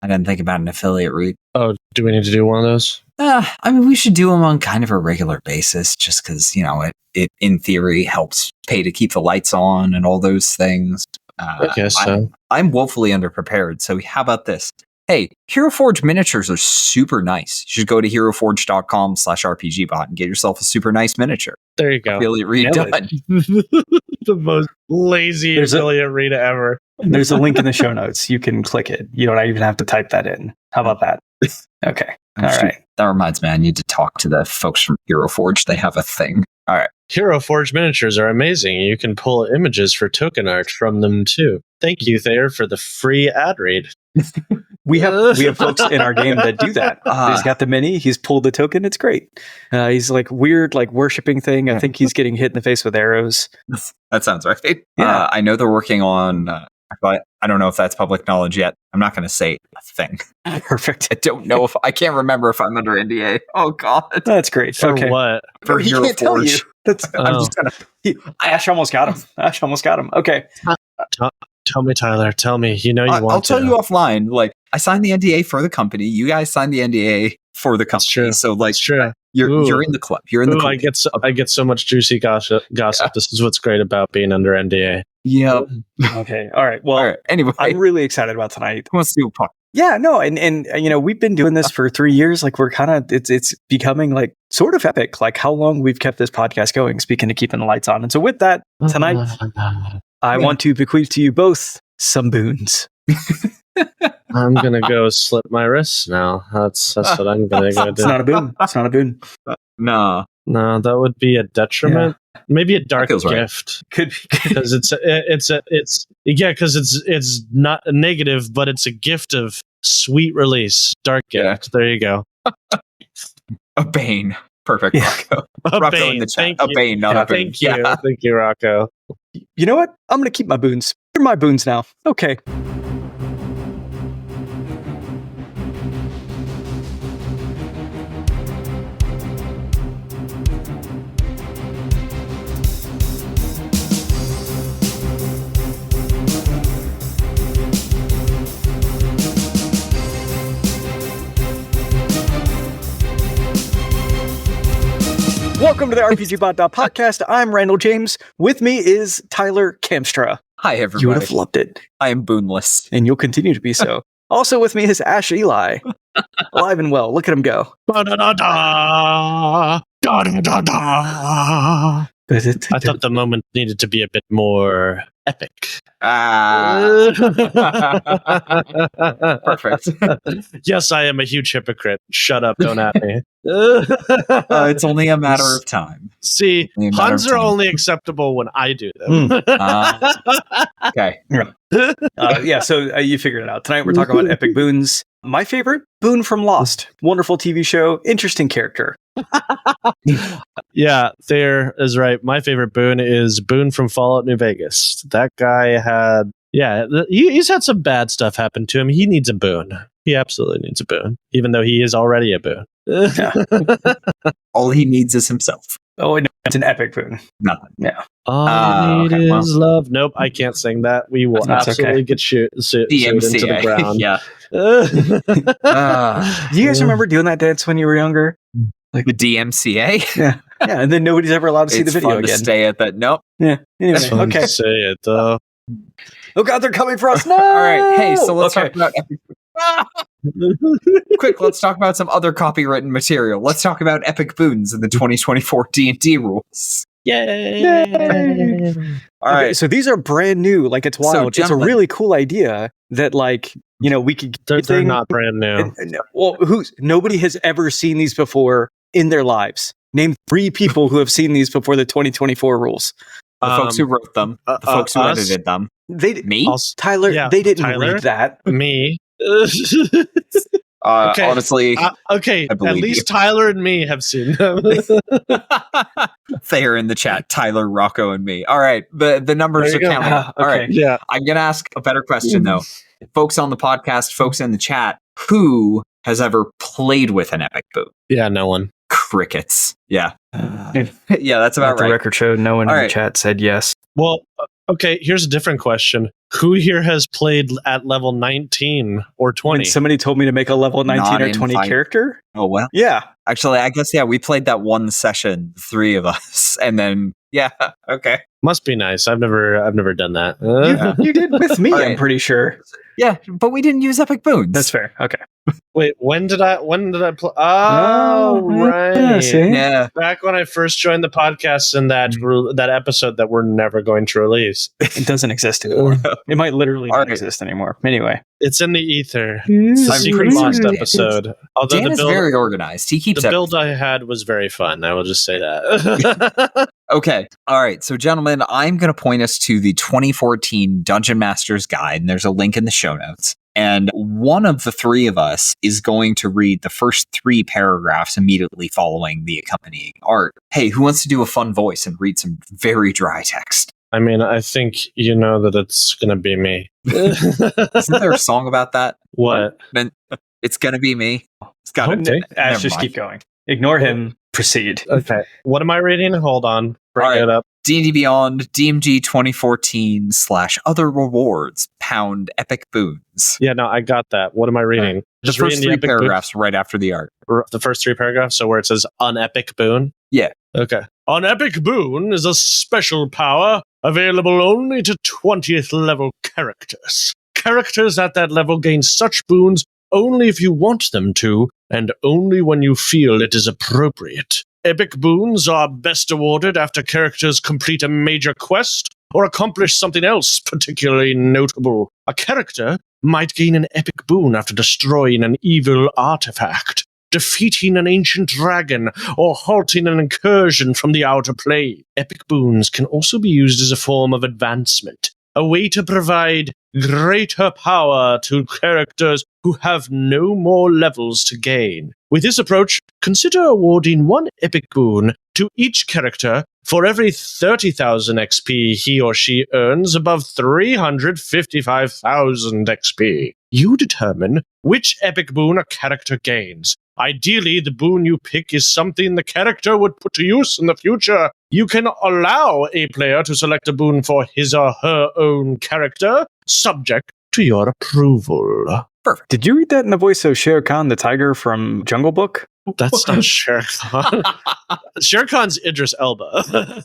I didn't think about an affiliate route. Oh, do we need to do one of those? I mean, we should do them on kind of a regular basis just because, it in theory helps pay to keep the lights on and all those things. I guess so. I'm woefully underprepared. So how about this? Hey, Hero Forge miniatures are super nice. You should go to HeroForge.com/RPGBot and get yourself a super nice miniature. There you go. Affiliate read done. The most lazy affiliate read ever. There's a link in the show notes. You can click it. You don't even have to type that in. How about that? Okay. All right. That reminds me, I need to talk to the folks from Hero Forge. They have a thing. All right. Hero Forge miniatures are amazing. You can pull images for token art from them too. Thank you, Thayer, for the free ad read. We have folks in our game that do that. He's got the mini. He's pulled the token. It's great. He's like weird, like worshipping thing. I think he's getting hit in the face with arrows. That sounds right. Yeah. I know they're working on. But I don't know if that's public knowledge yet. I'm not going to say a thing. Perfect. I don't know if I can't remember if I'm under NDA. Oh God, that's great. For what? For he Hero can't tell you. Forge. I'm just gonna. Ash almost got him. Okay. Tell me, Tyler. Tell me. You know you want to. I'll tell you offline. Like I signed the NDA for the company. You guys signed the NDA for the company. True. So like, true. You're in the club. You're in the club. I get so much juicy gossip. Yeah. This is what's great about being under NDA. Yep. Okay. All right. Well, anyway, I'm really excited about tonight. Who wants to do a podcast? Yeah, no, and we've been doing this for 3 years. Like we're kind of it's becoming like sort of epic. Like how long we've kept this podcast going. Speaking of keeping the lights on, and so with that tonight, I want to bequeath to you both some boons. I'm gonna go slip my wrists now. That's what I'm gonna go do. It's not a boon. It's not a boon. No, that would be a detriment. Yeah. Maybe a dark gift. Right. Could be because it's not a negative, but it's a gift of sweet release. Dark gift. Yeah. There you go. A bane. Perfect. Yeah. Rocco. Rocco in the chat. A bane, not a boon. Thank you. Yeah. Thank you, Rocco. You know what? I'm gonna keep my boons. They're my boons now. Okay. Welcome to the RPGBOT.Podcast. I'm Randall James. With me is Tyler Kamstra. Hi, everybody. You would have loved it. I am boonless. And you'll continue to be so. Also with me is Ash Eli. Alive and well. Look at him go. I thought the moment needed to be a bit more epic. Perfect. Yes, I am a huge hypocrite. Shut up, don't at me. It's only a matter of time. See, puns are only acceptable when I do them. Okay. Yeah, so you figured it out. Tonight we're talking about Epic Boons. My favorite, Boon from Lost. Wonderful TV show. Interesting character. Yeah, Thayer is right. My favorite Boon is Boon from Fallout New Vegas. That guy had... Yeah, he's had some bad stuff happen to him. He needs a boon. He absolutely needs a boon, even though he is already a boon. All he needs is himself. Oh, no, it's an epic boon. Nothing. Yeah. All I need is love. Nope, I can't sing that. We will absolutely get sued into the ground. Yeah. Do you guys remember doing that dance when you were younger? Like the DMCA? Yeah. Yeah, and then nobody's ever allowed to see the video fun again. To stay at that. Nope. Yeah. Anyway, okay. To say it though. Oh God, they're coming for us! No. All right. Hey, so let's talk about Epic. Quick, let's talk about some other copywritten material. Let's talk about Epic Boons and the 2024 D&D rules. Yay! All right, so these are brand new. Like it's wild. It's a really cool idea that, like, you know, we could. They're not brand new. Well, nobody has ever seen these before in their lives. Name 3 people who have seen these before the 2024 rules. The folks who wrote them, the folks who edited them. Me? Tyler, they didn't read that. Me. Okay. Honestly, okay. At least Tyler and me have seen them. Thayer in the chat. Tyler, Rocco, and me. All right. The numbers are counting. All right. Yeah. I'm going to ask a better question, though. Folks on the podcast, folks in the chat, who has ever played with an Epic Boon? Yeah, no one. Crickets. Yeah. Yeah, that's about right. The record showed no one in the chat said yes. Well, Okay, here's a different question. Who here has played at level 19 or 20? When somebody told me to make a level 19 Not or in 20 fight. character? Oh, well. Yeah. Actually, I guess, we played that one session, the three of us. And then, okay. Must be nice. I've never done that. You did with me, All right. I'm pretty sure. Yeah, but we didn't use Epic Boons. That's fair. Okay. Wait, when did I play? Oh, right. Yeah, see? Yeah. Back when I first joined the podcast in that episode that we're never going to release. It doesn't exist anymore. It might literally All not right. exist anymore. Anyway. It's in the ether. It's the secret lost episode. Although Dan is very organized. He keeps the build I had was very fun. I will just say that. Okay. All right. So, gentlemen, I'm going to point us to the 2014 Dungeon Master's Guide, and there's a link in the show notes. And one of the three of us is going to read the first 3 paragraphs immediately following the accompanying art. Hey, who wants to do a fun voice and read some very dry text? I mean, I think you know that it's going to be me. Isn't there a song about that? What? Then it's going to be me. It's got Okay. Ash, just keep going. Ignore him. Proceed. Okay. What am I reading? Hold on. Bring it up. D&D Beyond, DMG 2014/other rewards, pound Epic Boons. Yeah, no, I got that. What am I reading? The first 3 paragraphs right after the art. The first 3 paragraphs, so where it says on Epic Boon? Yeah. Okay. On Epic Boon is a special power available only to 20th level characters. Characters at that level gain such boons only if you want them to, and only when you feel it is appropriate. Epic Boons are best awarded after characters complete a major quest or accomplish something else particularly notable. A character might gain an Epic Boon after destroying an evil artifact, defeating an ancient dragon, or halting an incursion from the outer plane. Epic Boons can also be used as a form of advancement, a way to provide greater power to characters who have no more levels to gain. With this approach, consider awarding 1 Epic Boon to each character for every 30,000 XP he or she earns above 355,000 XP. You determine which Epic Boon a character gains. Ideally, the boon you pick is something the character would put to use in the future. You can allow a player to select a boon for his or her own character, subject to your approval. Perfect. Did you read that in the voice of Shere Khan, the tiger from Jungle Book? That's not Shere Khan. Shere Khan's Idris Elba.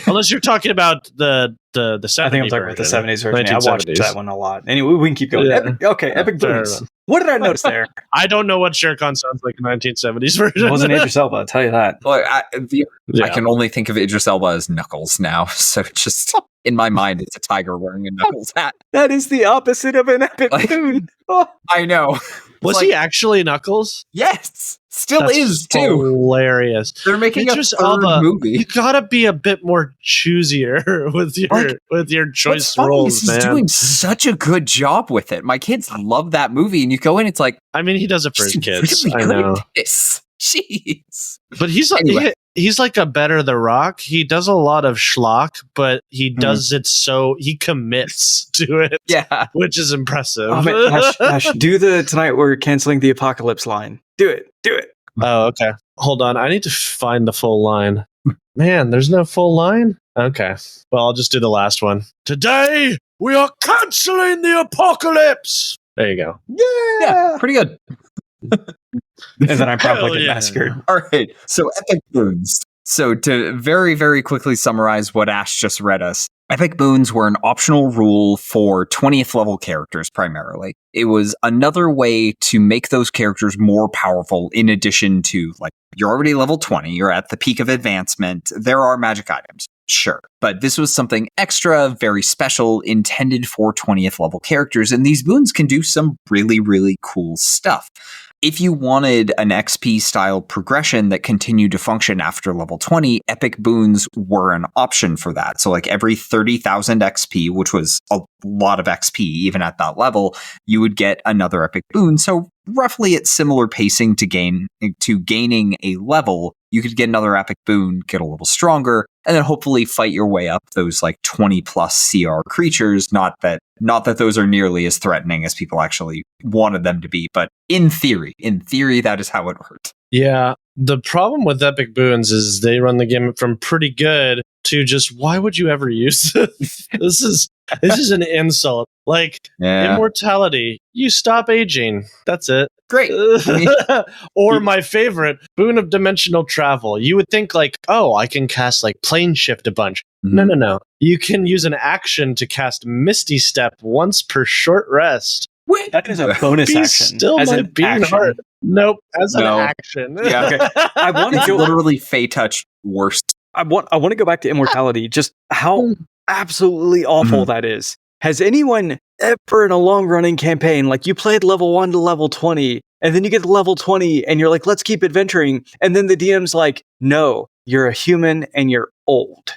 Unless you're talking about the 70s I think I'm talking about the 70s version. I 1970s. watched that one a lot. Anyway, we can keep going. Yeah. Epic Fair Boons. enough. What did I notice there? I don't know what Shere Khan sounds like in 1970s version. It wasn't Idris Elba, I'll tell you that. Well, I Yeah. can only think of Idris Elba as Knuckles now. So just in my mind, it's a tiger wearing a Knuckles hat. That is the opposite of an Epic Boon. Oh. I know. Was It's he like, actually Knuckles? yes. Still That's is, too. Hilarious. They're making Idris a third Elba, movie. You gotta be a bit more choosier with your What's choice funny roles, is he's man. doing such a good job with it. My kids love that movie, and you go in, it's like, I mean, he does it for his he's kids. really I good know, at this. Jeez. but he's like Anyway. he's like a better The Rock. He does a lot of schlock, but he does it so he commits to it, Yeah. which is impressive. Oh, man, Ash, do the tonight we're canceling the apocalypse line. Do it. Oh, okay. Hold on. I need to find the full line. Man, there's no full line? Okay. Well, I'll just do the last one. Today, we are canceling the apocalypse. There you go. Yeah. Pretty good. And then I probably get yeah. massacred. All right. So Epic Boons. So to very, very quickly summarize what Ash just read us, Epic Boons were an optional rule for 20th level characters primarily. It was another way to make those characters more powerful in addition to, like, you're already level 20, you're at the peak of advancement, there are magic items. Sure. But this was something extra, very special, intended for 20th level characters, and these boons can do some really, really cool stuff. If you wanted an XP style progression that continued to function after level 20, Epic Boons were an option for that. So like every 30,000 XP, which was a lot of XP even at that level, you would get another Epic Boon. So roughly at similar pacing to gaining a level, you could get another Epic Boon, get a little stronger, and then hopefully fight your way up those like 20 plus CR creatures. Not that those are nearly as threatening as people actually wanted them to be, but in theory, that is how it worked. Yeah. The problem with Epic Boons is they run the gamut from pretty good to just, why would you ever use this? This is an insult. Like, immortality, you stop aging. That's it. Great. Or my favorite, boon of dimensional travel. You would think like, oh, I can cast like plane shift a bunch. Mm-hmm. No. You can use an action to cast Misty Step once per short rest. Wait, that is a bonus action. Still as might an be action. hard. Nope, as an action. Yeah, okay. I want to go literally Fey Touch worst. I want to go back to immortality. Just how absolutely awful that is. Has anyone ever in a long running campaign, like you played level 1 to level 20, and then you get to level 20 and you're like, let's keep adventuring. And then the DM's like, no, you're a human and you're old.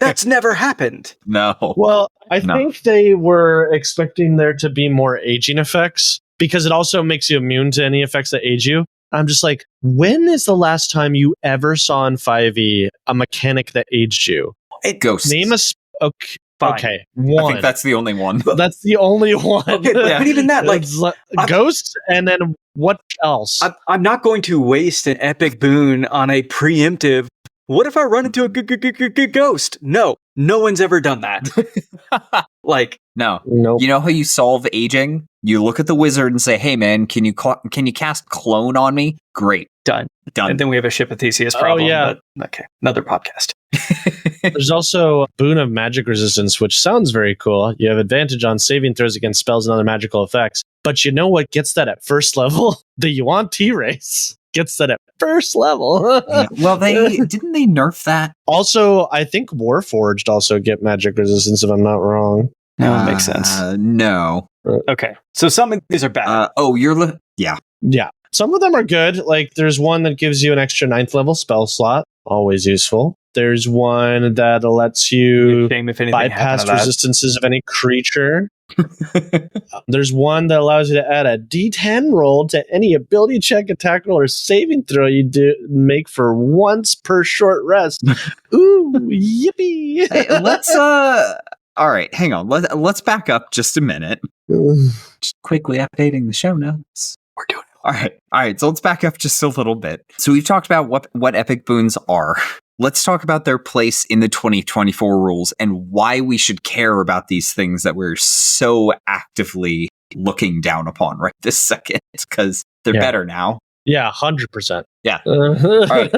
That's never happened. No. Well, I think they were expecting there to be more aging effects because it also makes you immune to any effects that age you. I'm just like, when is the last time you ever saw in 5e a mechanic that aged you? Ghosts. Name us. Okay, one. I think that's the only one. That's the only one. Okay, but even that, like ghosts, and then what else? I'm not going to waste an epic boon on a preemptive. What if I run into a ghost? No one's ever done that. Like, no. Nope. You know how you solve aging? You look at the wizard and say, "Hey, man, can you cast clone on me?" Great, done. And then we have a ship of Theseus problem. Oh, yeah. But, okay, another podcast. There's also Boon of Magic Resistance, which sounds very cool. You have advantage on saving throws against spells and other magical effects. But you know what gets that at first level? The Yuan T-Race gets that at first level. Well, didn't they nerf that? Also, I think Warforged also get magic resistance, if I'm not wrong. That makes sense. No. Okay, so some of these are bad. Yeah. Yeah. Some of them are good. Like, there's one that gives you an extra 9th level spell slot. Always useful. There's one that lets you bypass resistances of any creature. There's one that allows you to add a D10 roll to any ability check, attack roll, or saving throw you make for once per short rest. Ooh, yippee! Hey, let's all right, hang on. Let's back up just a minute. Just quickly updating the show notes. We're doing it. All right. So let's back up just a little bit. So we've talked about what epic boons are. Let's talk about their place in the 2024 rules and why we should care about these things that we're so actively looking down upon right this second. It's because they're better now. Yeah, 100%. Yeah. All right.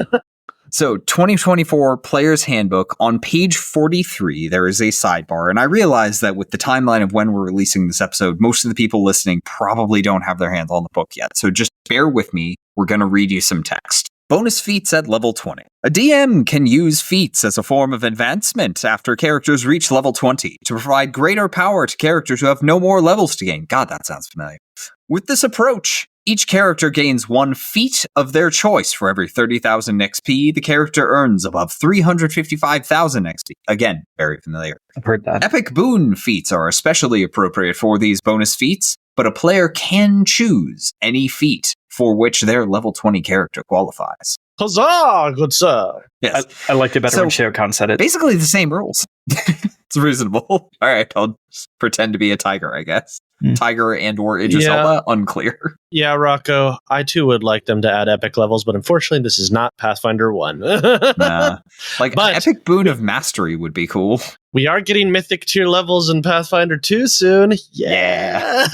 So 2024 Player's Handbook, on page 43, there is a sidebar. And I realize that with the timeline of when we're releasing this episode, most of the people listening probably don't have their hands on the book yet. So just bear with me. We're going to read you some text. Bonus feats at level 20. A DM can use feats as a form of advancement after characters reach level 20 to provide greater power to characters who have no more levels to gain. God, that sounds familiar. With this approach, each character gains 1 feat of their choice for every 30,000 XP the character earns above 355,000 XP. Again, very familiar. I've heard that. Epic boon feats are especially appropriate for these bonus feats, but a player can choose any feat for which their level 20 character qualifies. Huzzah, good sir. Yes. I liked it better when Shao-Kahn said it. Basically the same rules. It's reasonable. All right, I'll just pretend to be a tiger, I guess. Tiger and or Idris Elba, unclear. Yeah, Rocco, I too would like them to add epic levels, but unfortunately this is not Pathfinder 1. Nah. But epic boon of mastery would be cool. We are getting mythic tier levels in Pathfinder 2 soon. Yeah.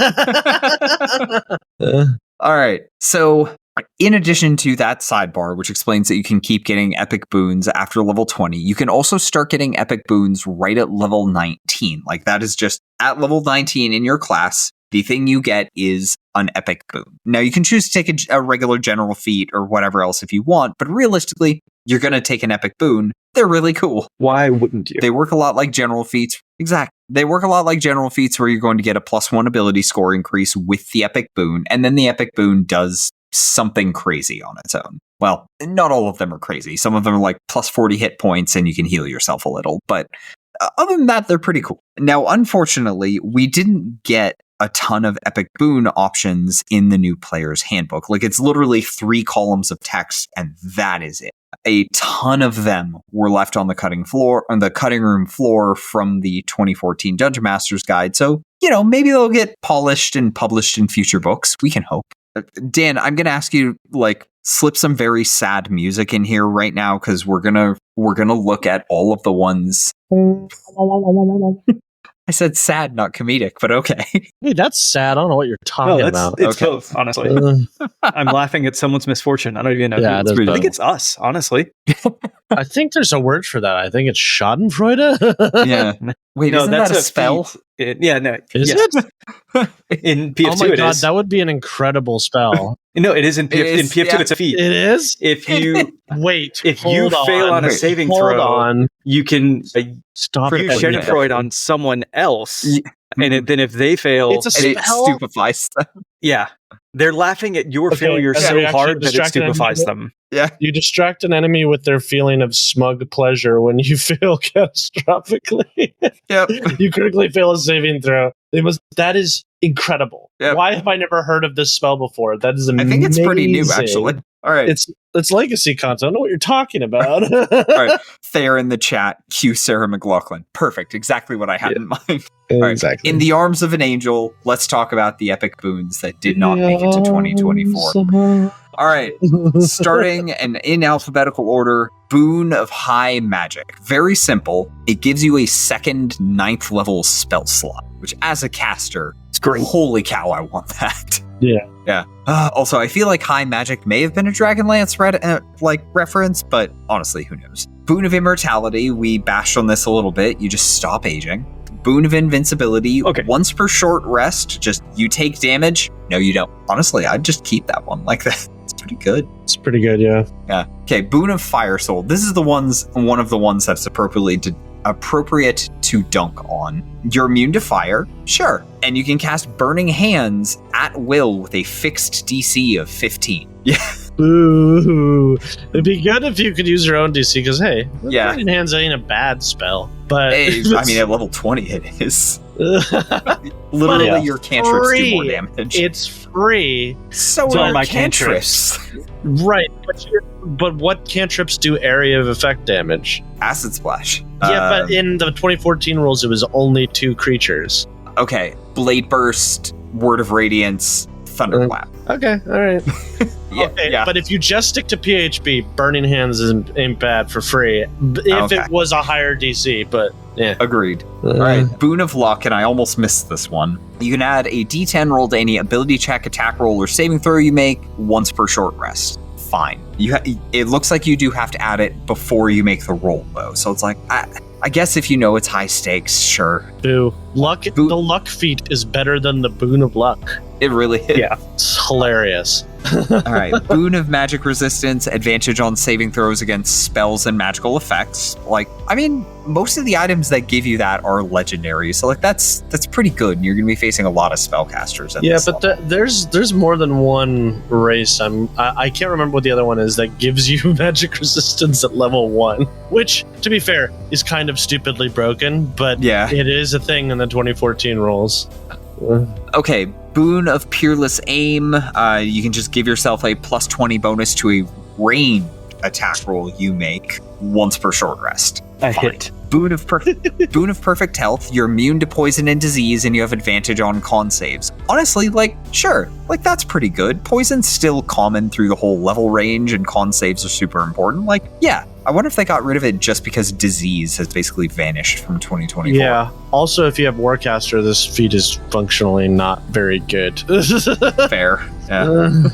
All right, so in addition to that sidebar, which explains that you can keep getting epic boons after level 20, you can also start getting epic boons right at level 19. Like, that is just at level 19 in your class, the thing you get is an epic boon. Now, you can choose to take a regular general feat or whatever else if you want, but realistically, you're going to take an epic boon. They're really cool. Why wouldn't you? They work a lot like general feats. Exactly. They work a lot like general feats where you're going to get a +1 ability score increase with the epic boon, and then the epic boon does something crazy on its own. Well, not all of them are crazy. Some of them are like +40 hit points and you can heal yourself a little, but other than that, they're pretty cool. Now, unfortunately, we didn't get a ton of epic boon options in the new Player's Handbook. Like, it's literally 3 columns of text and that is it. A ton of them were left on the cutting room floor from the 2014 Dungeon Master's Guide. So, maybe they'll get polished and published in future books. We can hope. Dan, I'm going to ask you, slip some very sad music in here right now because we're gonna look at all of the ones. I said sad, not comedic, but okay. Hey, that's sad. I don't know what you're talking about. It's both, honestly. I'm laughing at someone's misfortune. I don't even know. Yeah, I think it's us, honestly. I think there's a word for that. I think it's Schadenfreude. Yeah. Wait, isn't that a spell? Is it? In PF2, oh my god, is. that would be an incredible spell. No, it is in PF2. In PF2, it's a feat. It is? If you fail on a saving throw, you can stop use Schadenfreude on someone else, and then if they fail, it's a spell? It stupefies them. Yeah. They're laughing at your failure so hard that it stupefies them. Yeah. You distract an enemy with their feeling of smug pleasure when you fail catastrophically. Yep. You critically fail a saving throw. That is incredible. Yep. Why have I never heard of this spell before? That is amazing. I think it's pretty new, actually. All right. It's legacy content. I don't know what you're talking about. All right. Thayer in the chat, cue Sarah McLaughlin. Perfect. Exactly what I had in mind. All right. Exactly. In the arms of an angel, let's talk about the epic boons that did not make it to 2024. All right. Starting and in alphabetical order, Boon of High Magic. Very simple. It gives you a second 9th level spell slot, which as a caster, it's great. Holy cow, I want that. Yeah. Yeah. Also, I feel like High Magic may have been a Dragonlance reference, but honestly, who knows? Boon of Immortality, we bashed on this a little bit. You just stop aging. Boon of Invincibility, once per short rest, just you take damage. No, you don't. Honestly, I'd just keep that one like that. It's pretty good. It's pretty good, yeah. Yeah. Okay, Boon of Fire Soul. This is one of the ones that's appropriate to dunk on. You're immune to fire, sure, and you can cast Burning Hands at will with a fixed DC of 15. Yeah. Ooh, it'd be good if you could use your own DC because Burning Hands ain't a bad spell. But I mean, at level 20, it is. Literally, your cantrips do more damage. It's free. So are my cantrips. Right, but what cantrips do area of effect damage? Acid Splash. Yeah, but in the 2014 rules, it was only 2 creatures. Okay, Blade Burst, Word of Radiance, Thunderclap. Okay, all right. Yeah. But if you just stick to PHB, Burning Hands ain't bad for free. If it was a higher DC, but yeah. Agreed. All right, Boon of Luck, and I almost missed this one. You can add a D10 roll to any ability check, attack roll, or saving throw you make once per short rest. Fine. It looks like you do have to add it before you make the roll, though. So it's like, I guess if you know it's high stakes, sure. Boo. The luck feat is better than the Boon of Luck. It really is. Yeah. It's hilarious. All right. Boon of Magic Resistance, advantage on saving throws against spells and magical effects. Most of the items that give you that are legendary. So that's pretty good. And you're going to be facing a lot of spellcasters. There's more than one race. I can't remember what the other one is that gives you magic resistance at level 1, which, to be fair, is kind of stupidly broken, but it is a thing in the 2014 rules. Okay, Boon of Peerless Aim. You can just give yourself a plus 20 bonus to a ranged attack roll you make once per short rest. I hit. Boon of Perfect Health. You're immune to poison and disease, and you have advantage on con saves. Honestly, sure, that's pretty good. Poison's still common through the whole level range, and con saves are super important. I wonder if they got rid of it just because disease has basically vanished from 2024. Yeah. Also, if you have Warcaster, this feat is functionally not very good. Fair. Yeah.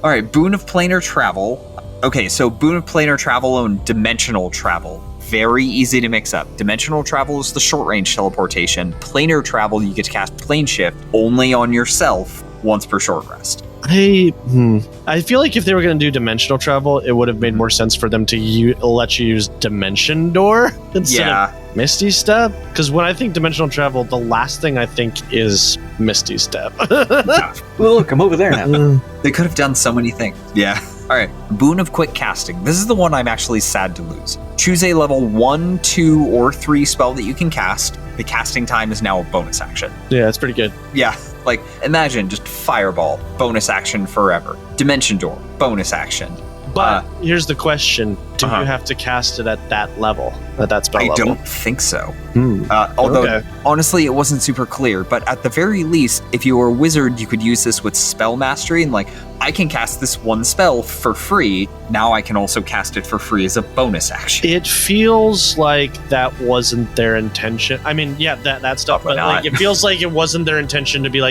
All right, Boon of Planar Travel. Okay, so Boon of Planar Travel and Dimensional Travel. Very easy to mix up. Dimensional Travel is the short-range teleportation. Planar Travel, you get to cast Plane Shift only on yourself once per short rest. I feel like if they were going to do Dimensional Travel, it would have made more sense for them to let you use Dimension Door instead of Misty Step. Because when I think Dimensional Travel, the last thing I think is Misty Step. Well, look, I'm over there now. They could have done so many things. Yeah. All right, Boon of Quick Casting. This is the one I'm actually sad to lose. Choose a level 1, 2, or 3 spell that you can cast. The casting time is now a bonus action. Yeah, that's pretty good. Yeah, imagine just Fireball, bonus action forever. Dimension Door, bonus action. But here's the question. Do you have to cast it at that level, at that spell level? I don't think so. Although, honestly, it wasn't super clear. But at the very least, if you were a wizard, you could use this with spell mastery. And I can cast this one spell for free. Now I can also cast it for free as a bonus action. It feels like that wasn't their intention. I mean, yeah, that stuff. But it feels like it wasn't their intention to be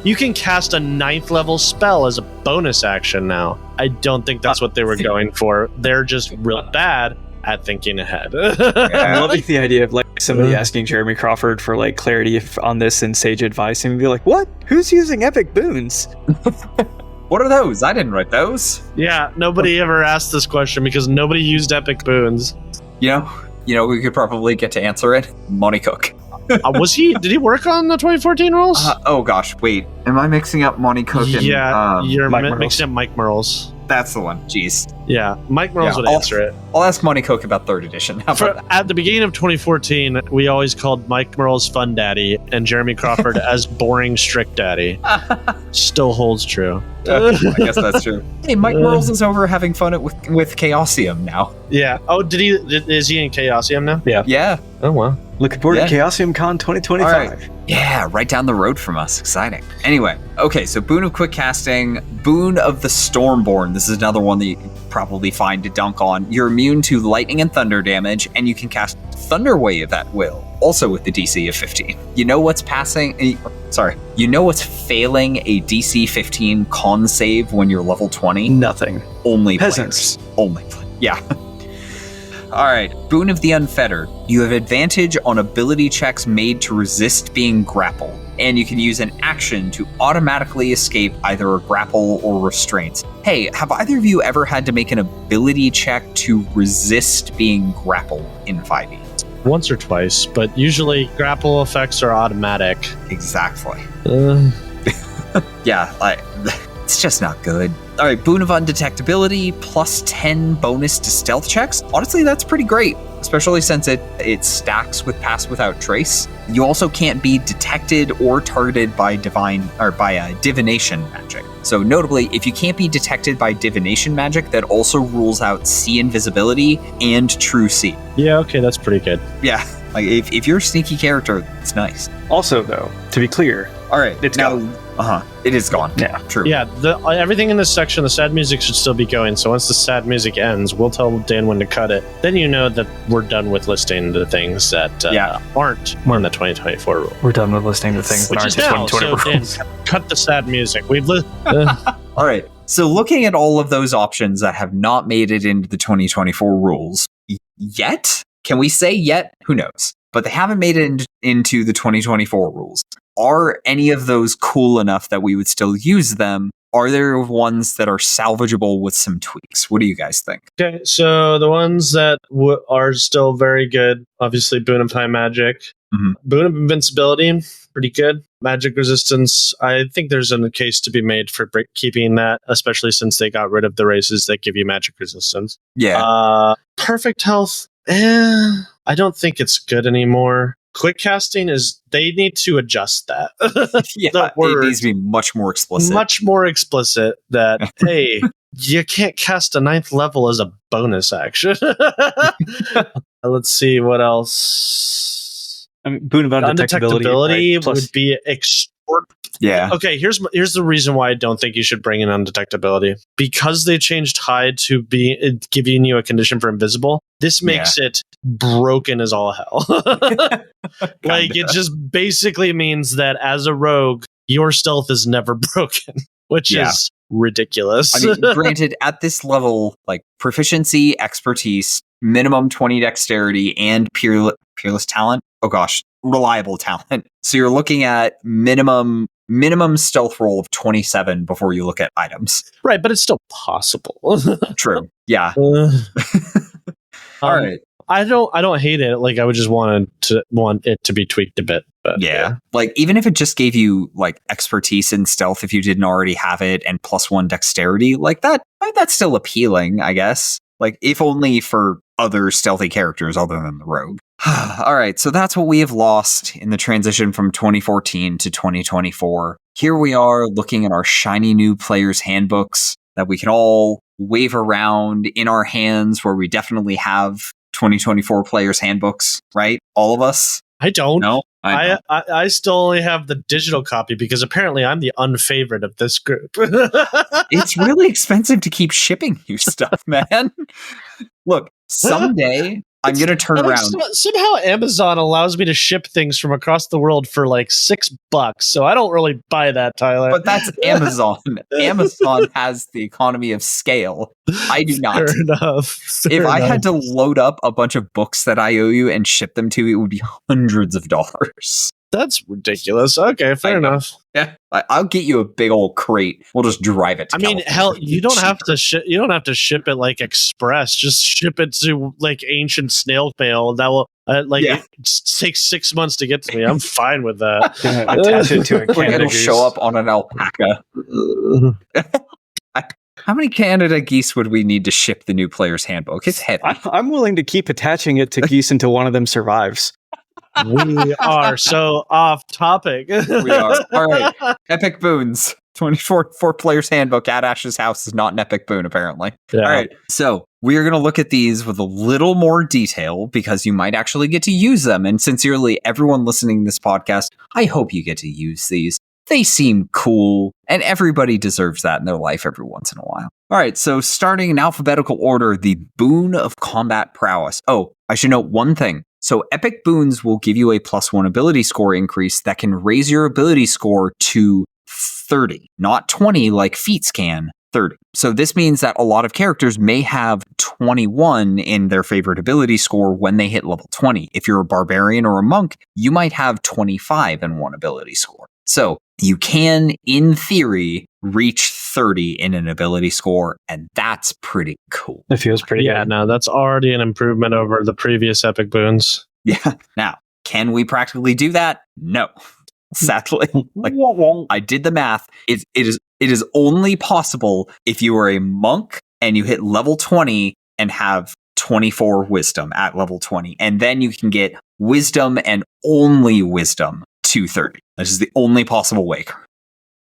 you can cast a 9th level spell as a bonus action now. I don't think that's what they were going for. They're just real bad at thinking ahead. I'm loving the idea of somebody asking Jeremy Crawford for clarity on this and sage advice, and be like, "What? Who's using Epic Boons?" What are those? I didn't write those. Yeah, nobody ever asked this question because nobody used Epic Boons. You know, we could probably get to answer it. Monty Cook. Did he work on the 2014 rules? Oh gosh, wait. Am I mixing up Monty Cook and you're mixing up Mike Merles. That's the one. Jeez. Yeah, Mike Merles would answer it. I'll ask Monty Cook about 3rd edition. At the beginning of 2014, we always called Mike Merles Fun Daddy and Jeremy Crawford as Boring Strict Daddy. Still holds true. I guess that's true. Hey, Mike Merles is over having fun with Chaosium now. Yeah. Oh, is he in Chaosium now? Yeah. Yeah. Oh, wow. Looking forward to Chaosium Con 2025. Right. Yeah, right down the road from us. Exciting. Anyway, okay, so Boon of Quick Casting, Boon of the Stormborn. This is another one that you can probably find to dunk on. You're immune to lightning and thunder damage, and you can cast Thunder Wave at will, also with the DC of 15. You know what's failing a DC 15 con save when you're level 20? Nothing. Only peasants. Players. Only. Yeah. All right, Boon of the Unfettered. You have advantage on ability checks made to resist being grappled, and you can use an action to automatically escape either a grapple or restraints. Hey, have either of you ever had to make an ability check to resist being grappled in 5e? Once or twice, but usually grapple effects are automatic. Exactly. Yeah, it's just not good. All right, Boon of Undetectability, plus 10 bonus to stealth checks. Honestly, that's pretty great, especially since it stacks with Pass Without Trace. You also can't be detected or targeted by divination magic. So notably, if you can't be detected by divination magic, that also rules out See Invisibility and True See. Yeah, okay, that's pretty good. Yeah, if you're a sneaky character, it's nice. Also, though, to be clear, all right, it's gone. It is gone. Yeah, true. Yeah, everything in this section, the sad music should still be going. So once the sad music ends, we'll tell Dan when to cut it. Then you know that we're done with listing the things that aren't in the 2024 rule. We're done with listing the things that aren't in the 2024 rules. Dan, cut the sad music. All right. So looking at all of those options that have not made it into the 2024 rules yet, can we say yet? Who knows? But they haven't made it into the 2024 rules. Are any of those cool enough that we would still use them? Are there ones that are salvageable with some tweaks? What do you guys think? Okay, so the ones that are still very good, obviously Boon of High Magic. Mm-hmm. Boon of Invincibility, pretty good. Magic Resistance, I think there's a case to be made for keeping that, especially since they got rid of the races that give you Magic Resistance. Yeah. Perfect Health, I don't think it's good anymore. Quick casting they need to adjust that. Yeah, it needs to be much more explicit. Much more explicit that, hey, you can't cast a 9th level as a bonus action. Let's see what else. Boon of Undetectability would be extraordinary. Yeah. Okay, here's the reason why I don't think you should bring in Undetectability. Because they changed Hide to be giving you a condition for invisible, this makes it broken as all hell. It just basically means that as a rogue, your stealth is never broken, which is ridiculous. I mean, granted, at this level, proficiency, expertise, minimum 20 dexterity, and peerless talent. Oh gosh, reliable talent. So you're looking at minimum stealth roll of 27 before you look at items. Right, but it's still possible. True. Yeah. All right. I don't hate it. I would just want it to be tweaked a bit. But yeah. Even if it just gave you expertise in stealth if you didn't already have it and +1 dexterity, that's still appealing, I guess. If only for other stealthy characters other than the rogue. All right, so that's what we have lost in the transition from 2014 to 2024. Here we are looking at our shiny new players' handbooks. that we can all wave around in our hands, where we definitely have 2024 players handbooks, right? All of us. I don't. No, I still only have the digital copy because apparently I'm the unfavorite of this group. It's really expensive to keep shipping you stuff, man. Look, someday I'm going to turn around. Somehow Amazon allows me to ship things from across the world for like $6, so I don't really buy that, Tyler. But that's Amazon. Amazon has the economy of scale. I do not. Fair enough. If I had to load up a bunch of books that I owe you and ship them to you, it would be hundreds of dollars. That's ridiculous. Okay, fair enough. Yeah, I'll get you a big old crate. We'll just drive it to California. Hell, you don't have to you don't have to ship it like express. Just ship it to like ancient snail mail. That will it takes 6 months to get to me. I'm fine with that. Attach it to a Canada It'll goose. show up on an alpaca. How many Canada geese would we need to ship the new player's handbook? It's heavy. I'm willing to keep attaching it to geese until one of them survives. We are so off topic. We are. All right. Epic Boons. 24 players handbook at Ash's house is not an epic boon, apparently. Yeah. All right. So we are going to look at these with a little more detail because you might actually get to use them. And sincerely, everyone listening to this podcast, I hope you get to use these. They seem cool, and everybody deserves that in their life every once in a while. All right, so starting in alphabetical order, the Boon of Combat Prowess. Oh, I should note one thing. So Epic Boons will give you a +1 ability score increase that can raise your ability score to 30, not 20 like feats can, 30. So this means that a lot of characters may have 21 in their favorite ability score when they hit level 20. If you're a barbarian or a monk, you might have 25 in one ability score. So you can, in theory, reach 30 in an ability score, and that's pretty cool. It feels pretty good. No, that's already an improvement over the previous Epic Boons. Yeah. Now, can we practically do that? No. Sadly. I did the math. It is only possible if you are a monk and you hit level 20 and have 24 wisdom at level 20. And then you can get wisdom and only wisdom to 30. This is the only possible way.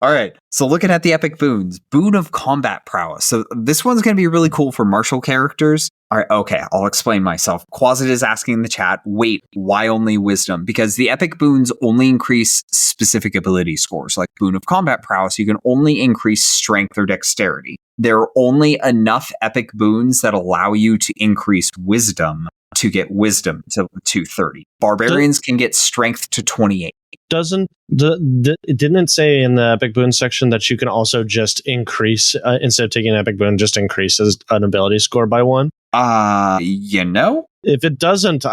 All right, so looking at the Epic Boons, Boon of Combat Prowess. So this one's going to be really cool for martial characters. All right, okay, I'll explain myself. Quasit is asking in the chat, wait, why only wisdom? Because the Epic Boons only increase specific ability scores. Like Boon of Combat Prowess, you can only increase strength or dexterity. There are only enough Epic Boons that allow you to increase wisdom to get wisdom to 30. Barbarians can get strength to 28. Didn't it say in the Epic Boon section that you can also just increase, instead of taking an Epic Boon, just increases an ability score by 1? If it doesn't,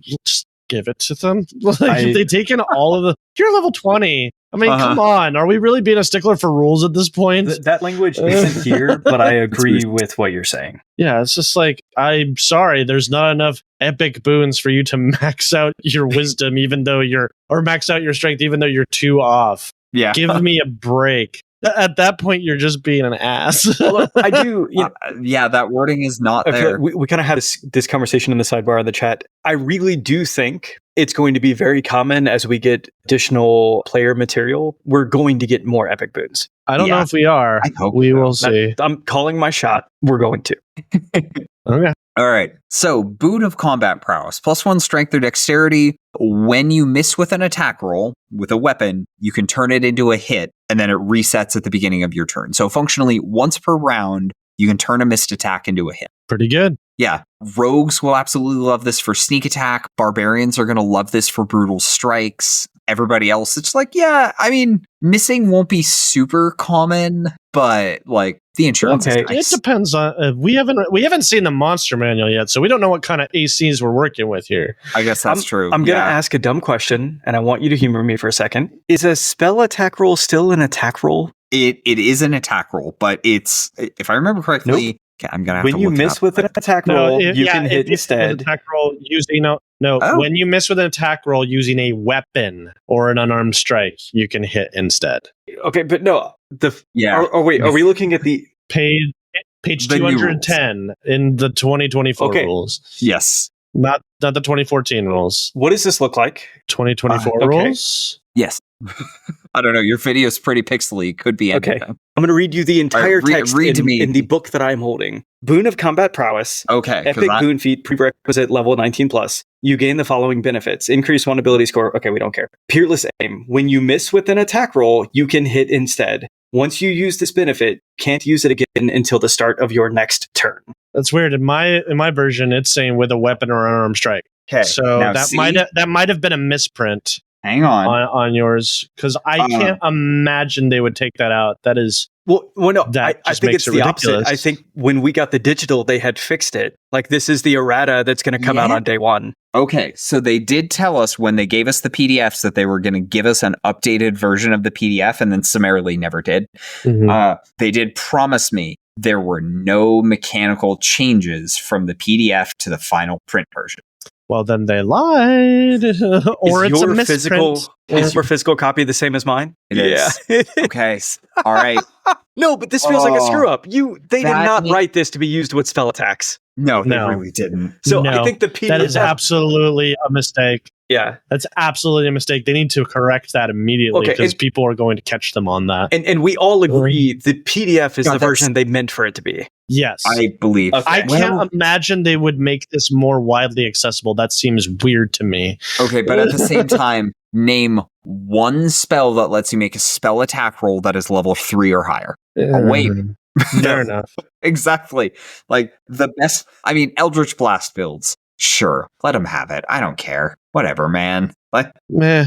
just give it to them. They've taken all of the... You're level 20. I mean, come on. Are we really being a stickler for rules at this point? That language isn't here, but I agree with what you're saying. Yeah, it's just like, I'm sorry, there's not enough Epic Boons for you to max out your wisdom or max out your strength even though you're 2 off. Yeah. Give me a break. At that point, you're just being an ass. Although I do. That wording is not there. We kind of had this conversation in the sidebar in the chat. I really do think it's going to be very common as we get additional player material. We're going to get more Epic Boons. I don't know if we are. I hope we will see. I'm calling my shot. We're going to. Okay. All right. So, Boon of Combat Prowess. +1 strength or dexterity. When you miss with an attack roll with a weapon, you can turn it into a hit, and then it resets at the beginning of your turn. So, functionally, once per round, you can turn a missed attack into a hit. Pretty good. Yeah. Rogues will absolutely love this for sneak attack. Barbarians are going to love this for brutal strikes. Everybody else, it's like, yeah, I mean, missing won't be super common, but like the insurance is nice. It depends on we haven't seen the monster manual yet, so we don't know what kind of ACs we're working with here. I guess that's true. I'm going to ask a dumb question, and I want you to humor me for a second. Is a spell attack roll still an attack roll? It is an attack roll, but it's, if I remember correctly, nope. Okay, I'm gonna have when to you look miss with an attack roll, you can hit instead. Attack roll using when you miss with an attack roll using a weapon or an unarmed strike, you can hit instead. Okay, but no, wait, are we looking at the page 210 in the 2024 rules? Yes, not the 2014 rules. What does this look like? 2024 rules. Yes. I don't know. Your video's pretty pixely. Could be anything. Okay. I'm going to read you the entire text read to me. in the book that I'm holding. Boon of Combat Prowess. Okay. Epic Boon feat, prerequisite level 19 plus. You gain the following benefits. Increase one ability score. Okay, we don't care. Peerless aim. When you miss with an attack roll, you can hit instead. Once you use this benefit, can't use it again until the start of your next turn. That's weird. In my version, it's saying with a weapon or unarmed strike. Okay. So that might have been a misprint. Hang on yours, because I can't imagine they would take that out. That is no. That I think it's the opposite. I think when we got the digital, they had fixed it. Like this is the errata that's going to come out on day one. Okay, so they did tell us when they gave us the PDFs that they were going to give us an updated version of the PDF, and then summarily never did. Mhm. They did promise me there were no mechanical changes from the PDF to the final print version. Well, then they lied, or it's a misprint. Is your physical copy the same as mine? It is. Okay. All right. No, but this feels like a screw up. They did not that write this to be used with spell attacks. No, they really didn't. So I think the PDF that is absolutely a mistake. Yeah, that's absolutely a mistake. They need to correct that immediately because people are going to catch them on that. And we all agree the PDF is the version they meant for it to be. Yes, I believe. Okay. I can't imagine they would make this more widely accessible. That seems weird to me. Okay, but at the same time, name one spell that lets you make a spell attack roll that is level 3 or higher. Oh, wait. Fair enough. Exactly. Like the best. I mean, Eldritch Blast builds. Sure, let them have it. I don't care. Whatever, man. Like, meh.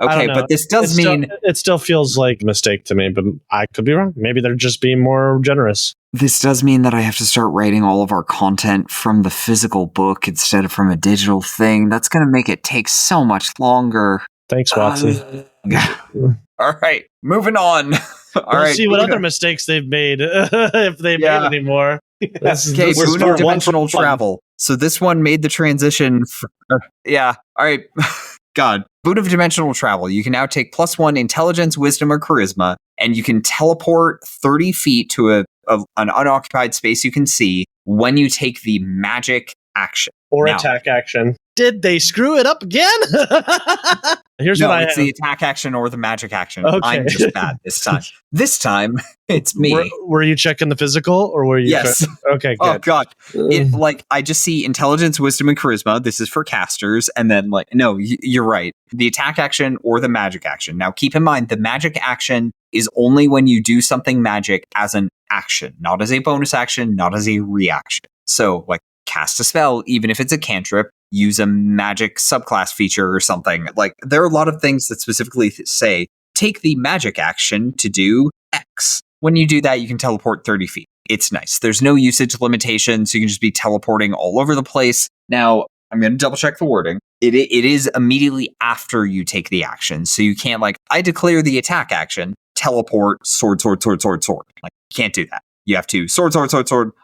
Okay, but this does mean it still feels like a mistake to me, but I could be wrong. Maybe they're just being more generous. This does mean that I have to start writing all of our content from the physical book instead of from a digital thing. That's going to make it take so much longer. Thanks, Watson. All right, moving on. Let's see what other mistakes they've made, if they've made any more. Okay, Boon of Dimensional Travel. So this one made the transition. All right. God. Boon of Dimensional Travel. You can now take +1 intelligence, wisdom, or charisma, and you can teleport 30 feet to an unoccupied space you can see when you take the magic action. Or attack action. Did they screw it up again? Here's what I have. It's the attack action or the magic action. Okay. I'm just bad this time. This time, it's me. Were you checking the physical, or were you? Yes. Okay, good. Oh, God. I just see intelligence, wisdom, and charisma. This is for casters. And then, no, you're right. The attack action or the magic action. Now, keep in mind, the magic action is only when you do something magic as an action, not as a bonus action, not as a reaction. So, cast a spell, even if it's a cantrip, use a magic subclass feature or something. There are a lot of things that specifically say, take the magic action to do X. When you do that, you can teleport 30 feet. It's nice. There's no usage limitations. You can just be teleporting all over the place. Now, I'm going to double check the wording. It is immediately after you take the action. So you can't I declare the attack action, teleport, sword. You can't do that. You have to sword.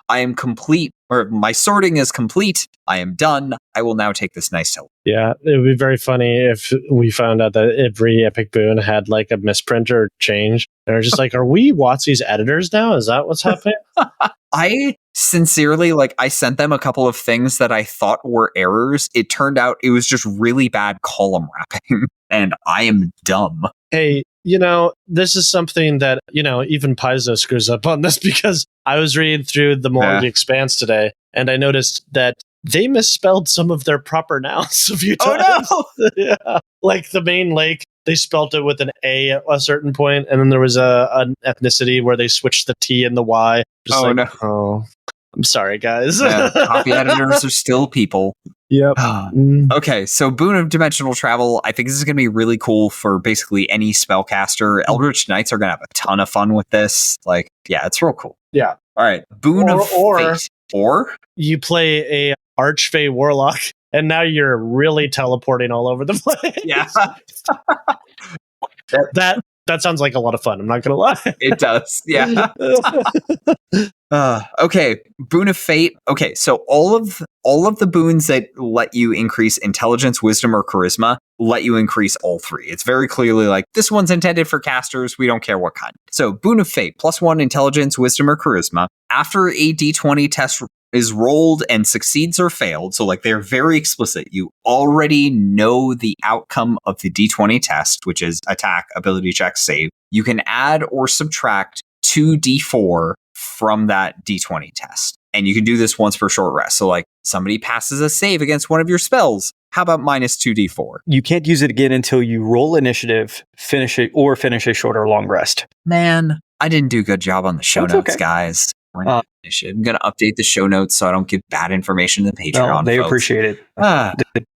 I am complete, or my sorting is complete. I am done. I will now take this nice teleport. Yeah, it would be very funny if we found out that every Epic Boon had a misprint or change. They're just are we WotC's editors now? Is that what's happening? I sincerely, I sent them a couple of things that I thought were errors. It turned out it was just really bad column wrapping, and I am dumb. Hey, this is something that, even Paizo screws up on this, because I was reading through the More of the Expanse today, and I noticed that they misspelled some of their proper nouns a few times. Oh, no! Yeah. The main lake, they spelt it with an A at a certain point, and then there was an ethnicity where they switched the T and the Y. No. Oh, I'm sorry, guys. Yeah, copy editors are still people. Yep. Okay, so Boon of Dimensional Travel, I think this is going to be really cool for basically any spellcaster. Eldritch Knights are going to have a ton of fun with this. It's real cool. Yeah. All right, Boon of Fate. Or you play a Archfey Warlock, and now you're really teleporting all over the place. Yeah. That sounds like a lot of fun. I'm not going to lie. It does. Yeah. Okay. Boon of Fate. Okay. So all of the boons that let you increase intelligence, wisdom, or charisma let you increase all three. It's very clearly this one's intended for casters. We don't care what kind. So Boon of Fate, +1 intelligence, wisdom, or charisma. After a d20 test is rolled and succeeds or failed. So like they're very explicit. You already know the outcome of the D20 test, which is attack, ability check, save. You can add or subtract 2d4 from that D20 test. And you can do this once per short rest. So like somebody passes a save against one of your spells. How about minus 2d4? You can't use it again until you roll initiative, finish it, or finish a short or long rest. Man, I didn't do a good job on the show That's notes, okay. guys. I'm going to update the show notes so I don't give bad information to the Patreon. No, they folks. appreciate it.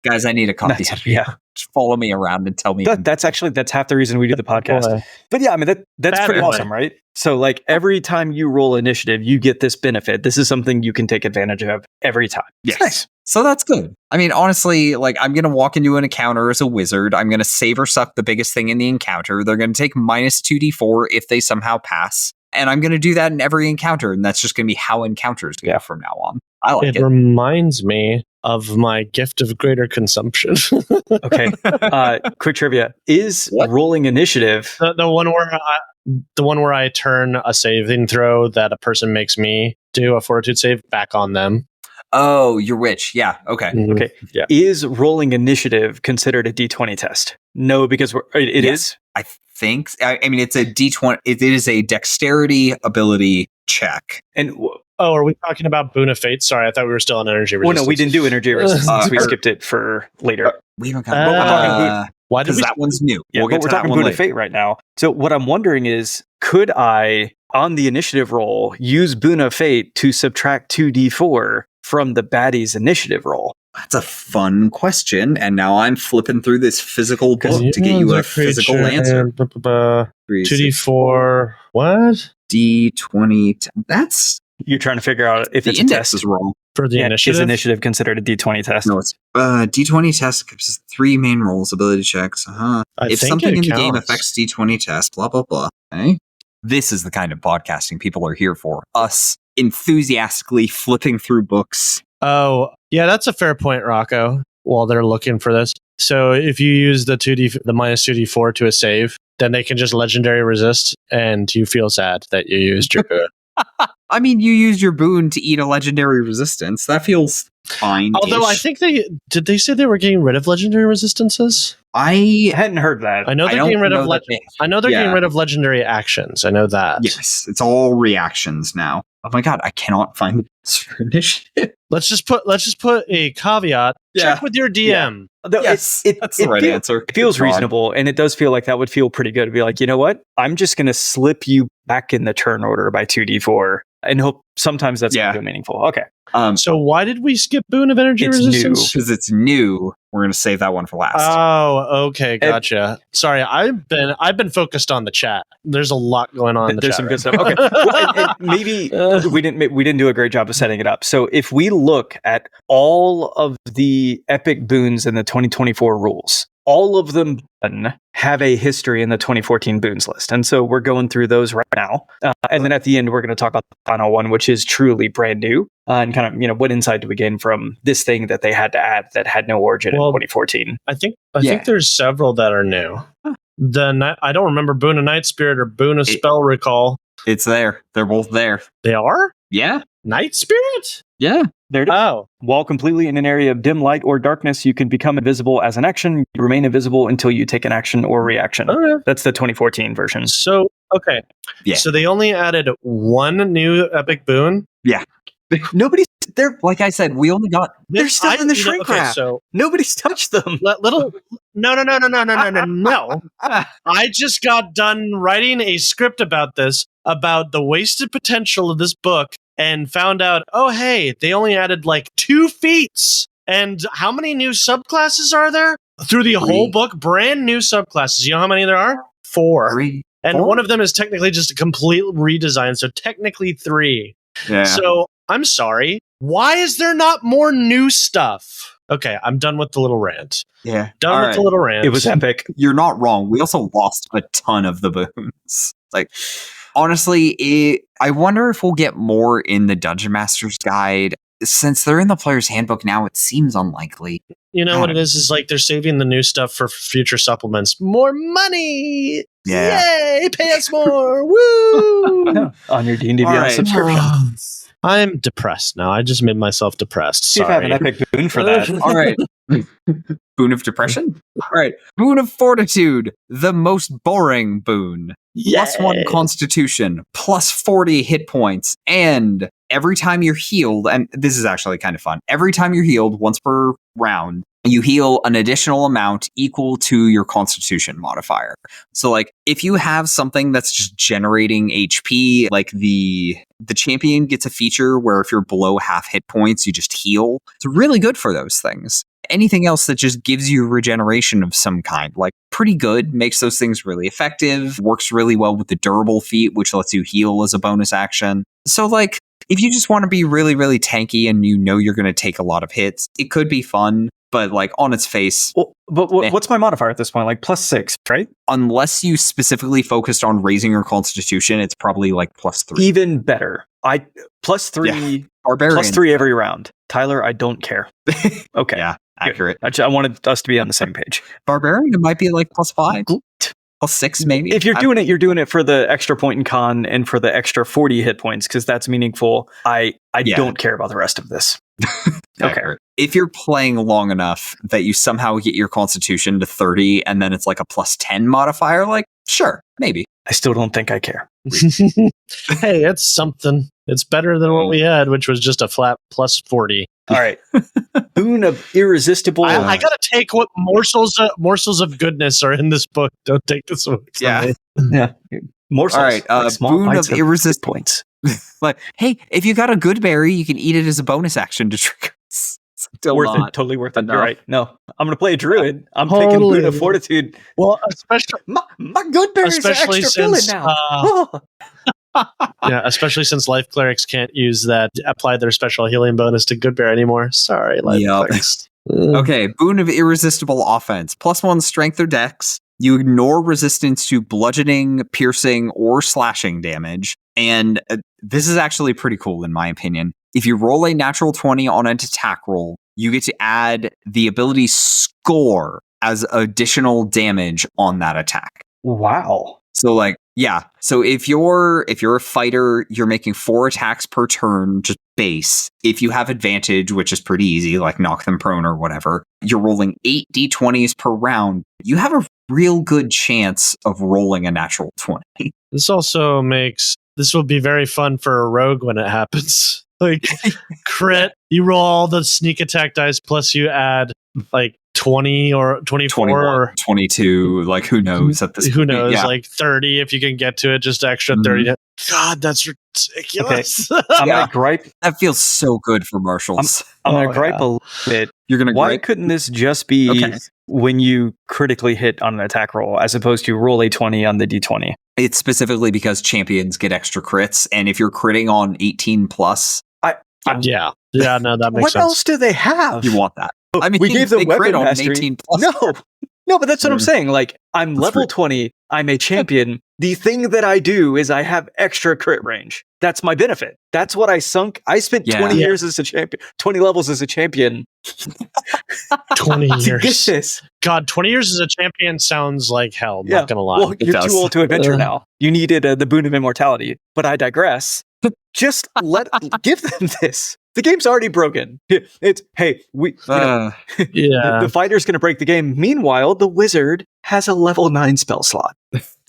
Guys, I need a copy. Yeah. Just follow me around and tell me. That's half the reason we do the podcast. Boy. But yeah, I mean, that's Bad pretty boy. awesome, right? So like every time you roll initiative, you get this benefit. This is something you can take advantage of every time. Yes. Nice. So that's good. I mean, honestly, like I'm going to walk into an encounter as a wizard. I'm going to save or suck the biggest thing in the encounter. They're going to take minus 2d4 if they somehow pass. And I'm going to do that in every encounter. And that's just going to be how encounters go from now on. I like It it. reminds me of my gift of greater consumption. Okay. Quick trivia. Is rolling initiative the one where I turn a saving throw that a person makes me do a fortitude save back on them. Oh, your witch. Yeah. Okay. Okay. Yeah. Is rolling initiative considered a D20 test? No, because it is. I think. I mean, it's a D20. It is a dexterity ability check. And Oh, are we talking about Boon of Fate? Sorry, I thought we were still on energy resistance. well, no, we didn't do energy resistance. We skipped it for later. We don't But we're talking Why did because we? that one's new. Yeah, We'll but get we're to that talking one Boon of later. Fate right now. So what I'm wondering is, could I, on the initiative roll, use Boon of Fate to subtract 2d4 from the baddie's initiative roll? That's a fun question. And now I'm flipping through this physical book to get you a physical answer. 2d4. What? D20. That's You're trying to figure out if the it's a index test. is wrong. For the Yeah, initiative? Is initiative considered a D20 test? No, it's D20 test gives 3 main rolls, ability checks. If think something it in the game counts. affects D20 test, blah, blah, blah. Okay? This is the kind of podcasting people are here for. Us enthusiastically flipping through books. Oh, yeah, that's a fair point, Rocco, while they're looking for this. So if you use the minus 2d4 to a save, then they can just legendary resist, and you feel sad that you used your boon. I mean, you used your boon to eat a legendary resistance. That feels fine. Although I think did they say they were getting rid of legendary resistances? I hadn't heard that. I know they're don't getting rid of know that they- I know they're Yeah. getting rid of legendary actions. I know that. Yes, it's all reactions now. Oh my god, I cannot find this for initiative. Let's just put a caveat. Yeah. Check with your DM. Though Yes, that's the right answer. It feels Good God. reasonable, and it does feel like that would feel pretty good to be like, you know what? I'm just going to slip you back in the turn order by 2d4 and hope sometimes that's going to be meaningful. Okay. So why did we skip Boon of Energy It's Resistance? Because it's new. We're going to save that one for last. Oh, okay, gotcha. Sorry, I've been focused on the chat. There's a lot going on in the There's chat. some right good stuff. Okay. Well, and maybe we didn't do a great job of setting it up. So if we look at all of the Epic Boons in the 2024 rules, all of them have a history in the 2014 Boons list. And so we're going through those right now. And then at the end, we're going to talk about the final one, which is truly brand new. And kind of, what insight do we gain from this thing that they had to add that had no origin in 2014? I think there's several that are new. I don't remember Boon of Night Spirit or Boon of Spell Recall. It's there. They're both there. They are? Yeah. Night Spirit? Yeah. There it is. Oh. While completely in an area of dim light or darkness, you can become invisible as an action. You remain invisible until you take an action or reaction. Okay. That's the 2014 version. So, okay. Yeah. So they only added one new Epic Boon? Yeah. Nobody's there. Like I said, we only got. They're still in the shrink wrap. So Nobody's touched them. No. I just got done writing a script about this, about the wasted potential of this book, and found out, oh, hey, they only added like 2 feats. And how many new subclasses are there? Through the whole book, brand new subclasses. You know how many there are? 4. 3. And 4? one of them is technically just a complete redesign, so technically 3. Yeah. So, I'm sorry. Why is there not more new stuff? Okay, I'm done with the little rant. Yeah. Done with the little rant. It was epic. You're not wrong. We also lost a ton of the boons. Like, honestly, I wonder if we'll get more in the Dungeon Master's Guide. Since they're in the Player's Handbook now, it seems unlikely. You know what it is like they're saving the new stuff for future supplements. More money! Yeah. Yay! Pay us more! Woo! On your D&D Beyond All right. subscription. I'm depressed now. I just made myself depressed. See if I have Sorry. an epic boon for that. All right. Boon of depression? All right. Boon of fortitude, the most boring boon. +1 constitution, +40 hit points, and every time you're healed, and this is actually kind of fun, every time you're healed once per round, you heal an additional amount equal to your constitution modifier. So like if you have something that's just generating HP, like the champion gets a feature where if you're below half hit points, you just heal. It's really good for those things. Anything else that just gives you regeneration of some kind, like pretty good, makes those things really effective, works really well with the durable feat, which lets you heal as a bonus action. So like if you just want to be really, really tanky and you know you're going to take a lot of hits, it could be fun. But like on its face, Well, but what's my modifier at this point? Like +6, right? Unless you specifically focused on raising your constitution, it's probably like +3. Even better. I +3, Barbarian. +3 every round. Tyler, I don't care. Okay. Yeah, accurate. I wanted us to be on the same page. Barbarian, it might be like +5, +6 maybe. If you're doing it for the extra point in con and for the extra 40 hit points, because that's meaningful. I don't care about the rest of this. Okay. If you're playing long enough that you somehow get your constitution to 30 and then it's like a +10 modifier, like, sure, maybe. I still don't think I care. Hey, it's something. It's better than what we had, which was just a flat +40. All right. Boon of irresistible. I gotta take what morsels of goodness are in this book. Don't take this away from me. Yeah. Morsels. All right. Like small Boon bites of irresistible points. Like, hey, if you got a good berry, you can eat it as a bonus action to trigger. Still worth not it. Totally worth it. enough. You're right. No, I'm gonna play a druid. I'm picking Boon of fortitude. Well, especially My good berries are Especially extra filling since, now. yeah, especially since life clerics can't use that apply their special healing bonus to Goodbear anymore. Sorry, life clerics. Okay, Boon of irresistible offense. +1 strength or dex. You ignore resistance to bludgeoning, piercing, or slashing damage. And this is actually pretty cool in my opinion. If you roll a natural 20 on an attack roll, you get to add the ability score as additional damage on that attack. Wow. So like, yeah. So if you're a fighter, you're making 4 attacks per turn, just base. If you have advantage, which is pretty easy, like knock them prone or whatever, you're rolling 8 d20s per round. You have a real good chance of rolling a natural 20. This will be very fun for a rogue when it happens. Like crit, you roll all the sneak attack dice plus you add like 20 or 24 or 22, like who knows at this point. Who knows, Yeah. like 30 if you can get to it, just extra 30. God, that's ridiculous. I'm gonna gripe. That feels so good for marshals. I'm gonna gripe a little bit. You're gonna Why gripe? couldn't this just be when you critically hit on an attack roll as opposed to roll a 20 on the d20? It's specifically because champions get extra crits, and if you're critting on 18 plus, yeah, no, that makes What sense. else do they have? you want that. I mean, we gave them they crit weapon on mastery. 18 plus. No, but that's what I'm saying. Like, I'm That's level right. 20. I'm a champion. The thing that I do is I have extra crit range. That's my benefit. That's what I sunk. I spent 20 years as a champion, 20 levels as a champion. 20 to years. get this. God, 20 years as a champion sounds like hell. Not gonna lie. Well, you're does. too old to adventure now. You needed the boon of immortality. But I digress. Just give them this. The game's already broken. It's the fighter's going to break the game. Meanwhile, the wizard has a level 9 spell slot.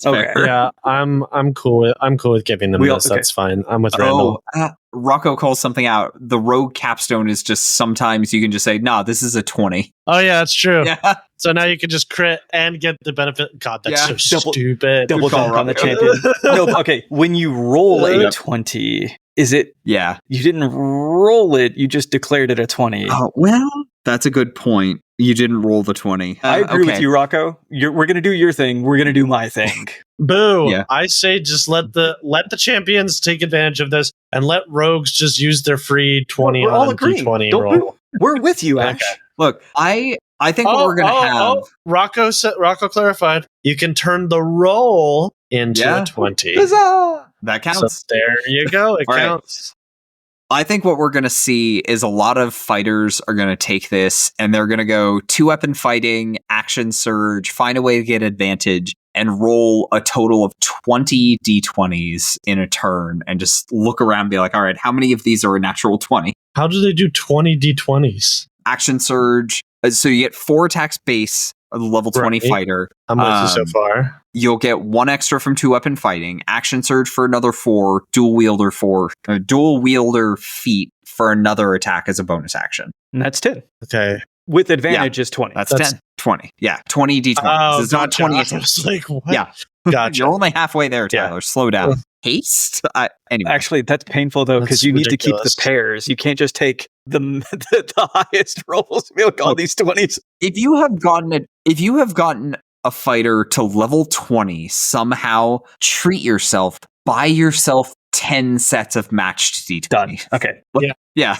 Okay. Yeah, I'm cool. I'm cool with giving them this. That's fine. I'm with Randall. Rocco calls something out. The rogue capstone is just sometimes you can just say, "Nah, this is a 20." Oh yeah, that's true. Yeah. So now you can just crit and get the benefit. God, that's so stupid. Double dunk on the champion. No, okay. When you roll a 20, is it? Yeah. You didn't roll it. You just declared it a 20. Well, that's a good point. You didn't roll the 20. I agree with you, Rocco. We're going to do your thing. We're going to do my thing. Boo! Yeah. I say just let the champions take advantage of this and let rogues just use their free 20 We're all on agreeing. D20 Don't roll. We're with you, Ash. Okay. Look, I think what we're gonna have. Rocco clarified. You can turn the roll into a 20. Huzzah! That counts. So there you go. It All right. counts. I think what we're going to see is a lot of fighters are going to take this and they're going to go 2-weapon fighting, action surge, find a way to get advantage. and roll a total of 20 d20s in a turn and just look around and be like, all right, how many of these are a natural 20? How do they do 20 d20s? Action surge. So you get 4 attacks base, a level 20 fighter. I'm with you so far. You'll get 1 extra from 2-weapon fighting, action surge for another 4, dual wielder feat for another attack as a bonus action. And that's 10. Okay. With advantage is 20. That's 10. 20. Yeah, 20 d20s. Oh, It's not 20 attacks. I was like, what? Yeah. Gotcha. You're only halfway there, Tyler. Yeah. Slow down. Haste? Anyway. Actually, that's painful though, because That's you need to keep ridiculous. the pairs. You can't just take the highest rolls. Be like all these 20s. If you have gotten a fighter to level 20, somehow treat yourself, buy yourself 10 sets of matched d20. Done. Okay. Yeah.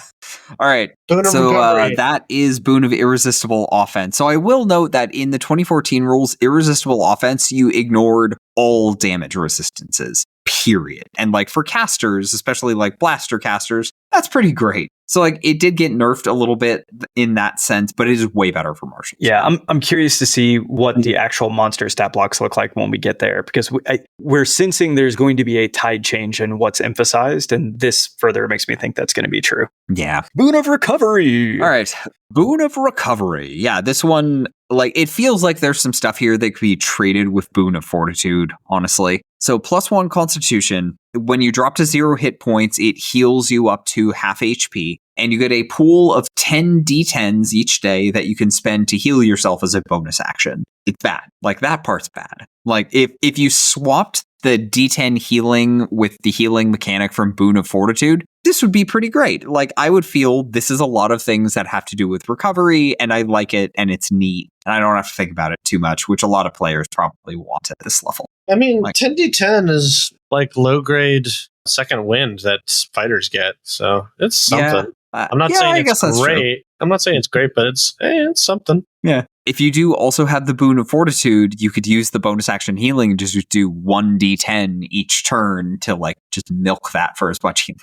All right. Boon of So recovery. that is Boon of Irresistible Offense. So I will note that in the 2014 rules, Irresistible Offense, you ignored all damage resistances, period. And like for casters, especially like blaster casters, that's pretty great. So like it did get nerfed a little bit in that sense, but it is way better for martials. Yeah, I'm curious to see what the actual monster stat blocks look like when we get there, because we're sensing there's going to be a tide change in what's emphasized, and this further makes me think that's going to be true. Yeah. Boon of Recovery! All right. Boon of Recovery. Yeah, this one, like, it feels like there's some stuff here that could be traded with Boon of Fortitude, honestly. So +1 Constitution. When you drop to 0 hit points, it heals you up to half HP, and you get a pool of 10 d10s each day that you can spend to heal yourself as a bonus action. It's bad. Like, that part's bad. Like, if you swapped the d10 healing with the healing mechanic from Boon of Fortitude, this would be pretty great. Like, I would feel this is a lot of things that have to do with recovery, and I like it, and it's neat, and I don't have to think about it too much, which a lot of players probably want at this level. I mean, like- 10d10 is like low grade second wind that fighters get, so it's something. I'm not saying it's great. I'm not saying it's great, but it's something. Yeah. If you do also have the Boon of Fortitude, you could use the bonus action healing and just do 1d10 each turn to like just milk that for as much healing.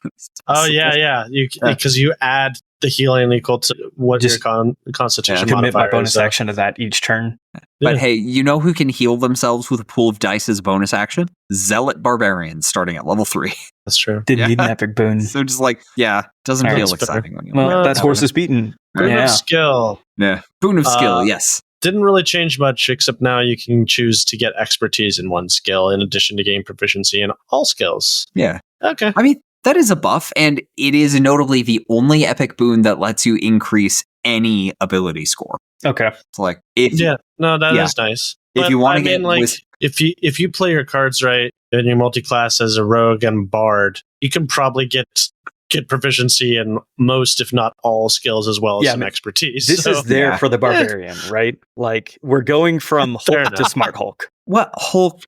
Oh yeah. Because you add the healing equal to what Just your constitution commit my modifier bonus is. action to that each turn. But Yeah. hey, you know who can heal themselves with a pool of dice as bonus action? Zealot Barbarians starting at level 3. That's true. Didn't need an epic boon. So just like, doesn't Alright, feel that's better. exciting when you Well, Uh, that's horses beaten. Boon Yeah. of skill. Yeah. Boon of skill, yes. Didn't really change much, except now you can choose to get expertise in one skill in addition to gain proficiency in all skills. Yeah. Okay. I mean, that is a buff, and it is notably the only epic boon that lets you increase any ability score. Okay. It's like, if Yeah. No, that is Yeah. nice. If But, you wanna I mean, get like, with- if you play your cards right and you multi-class as a rogue and bard, you can probably get proficiency in most, if not all, skills as well as Yeah, some I mean, expertise. This So- is there Yeah. for the barbarian, right? Like, we're going from Fair Hulk to enough. Smart Hulk. what Hulk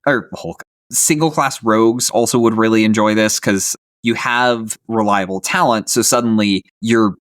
single class rogues also would really enjoy this because you have reliable talent, so suddenly your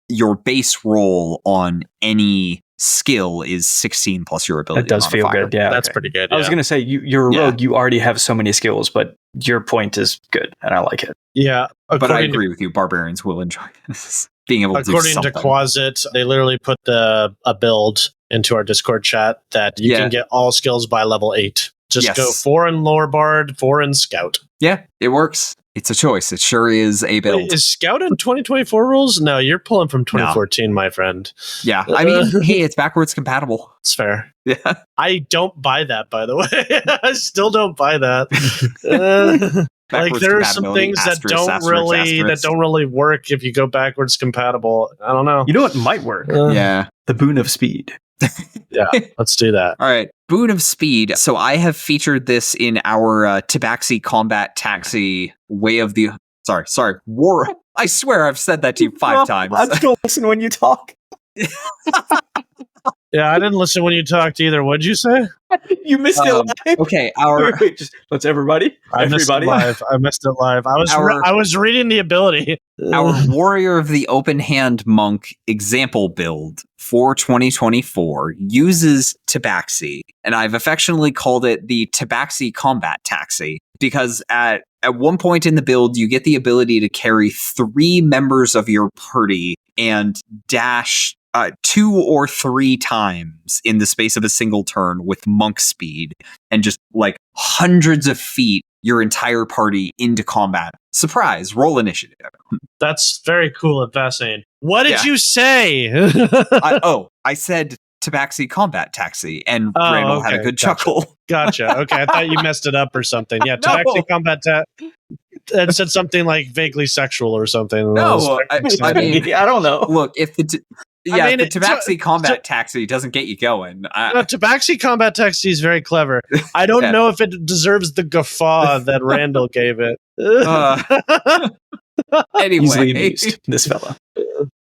base roll on any skill is 16 plus your ability That does feel modifier. good. Yeah. that's okay. pretty good. I was Yeah. going to say, you're a Yeah. rogue. You already have so many skills, but your point is good, and I like it. Yeah. But I According to agree with you, barbarians will enjoy this. Being able to do According to something. Quasit, they literally put a build into our Discord chat that you Yeah. can get all skills by level 8. Just Yes. go 4 in Lore Bard, 4 in Scout. Yeah, it works. It's a choice. It sure is a build. Wait, is Scout in 2024 rules? No, you're pulling from 2014, my friend. Yeah, I mean, hey, it's backwards compatible. It's fair. Yeah. I don't buy that, by the way. I still don't buy that. Like Backwards there are some compatibility, things that asterisk, don't asterisk, asterisk. really work if you go backwards compatible. I don't know. You know what might work? Yeah. The boon of speed. Yeah, let's do that. All right. Boon of Speed. So I have featured this in our Tabaxi Combat Taxi way of the... Sorry. War... I swear I've said that to you 5 times. I'm still listening when you talk. Yeah, I didn't listen when you talked either. What'd you say? You missed it live. Okay, our... Wait, just let's everybody. I missed it live. I was reading the ability. Our Warrior of the Open Hand Monk example build for 2024 uses Tabaxi, and I've affectionately called it the Tabaxi Combat Taxi, because at one point in the build, you get the ability to carry 3 members of your party and dash 2 or 3 times in the space of a single turn with monk speed and just like hundreds of feet your entire party into combat. Surprise, roll initiative. That's very cool and fascinating. What did you say? I said Tabaxi Combat Taxi, and Randall had a good chuckle. Gotcha. Okay, I thought you messed it up or something. Yeah, Tabaxi Combat and said something like vaguely sexual or something. No, I mean, I don't know. Look, if the Tabaxi Combat Taxi doesn't get you going. Tabaxi Combat Taxi is very clever. I don't know if it deserves the guffaw that Randall gave it. Anyway, easily amused, this fella.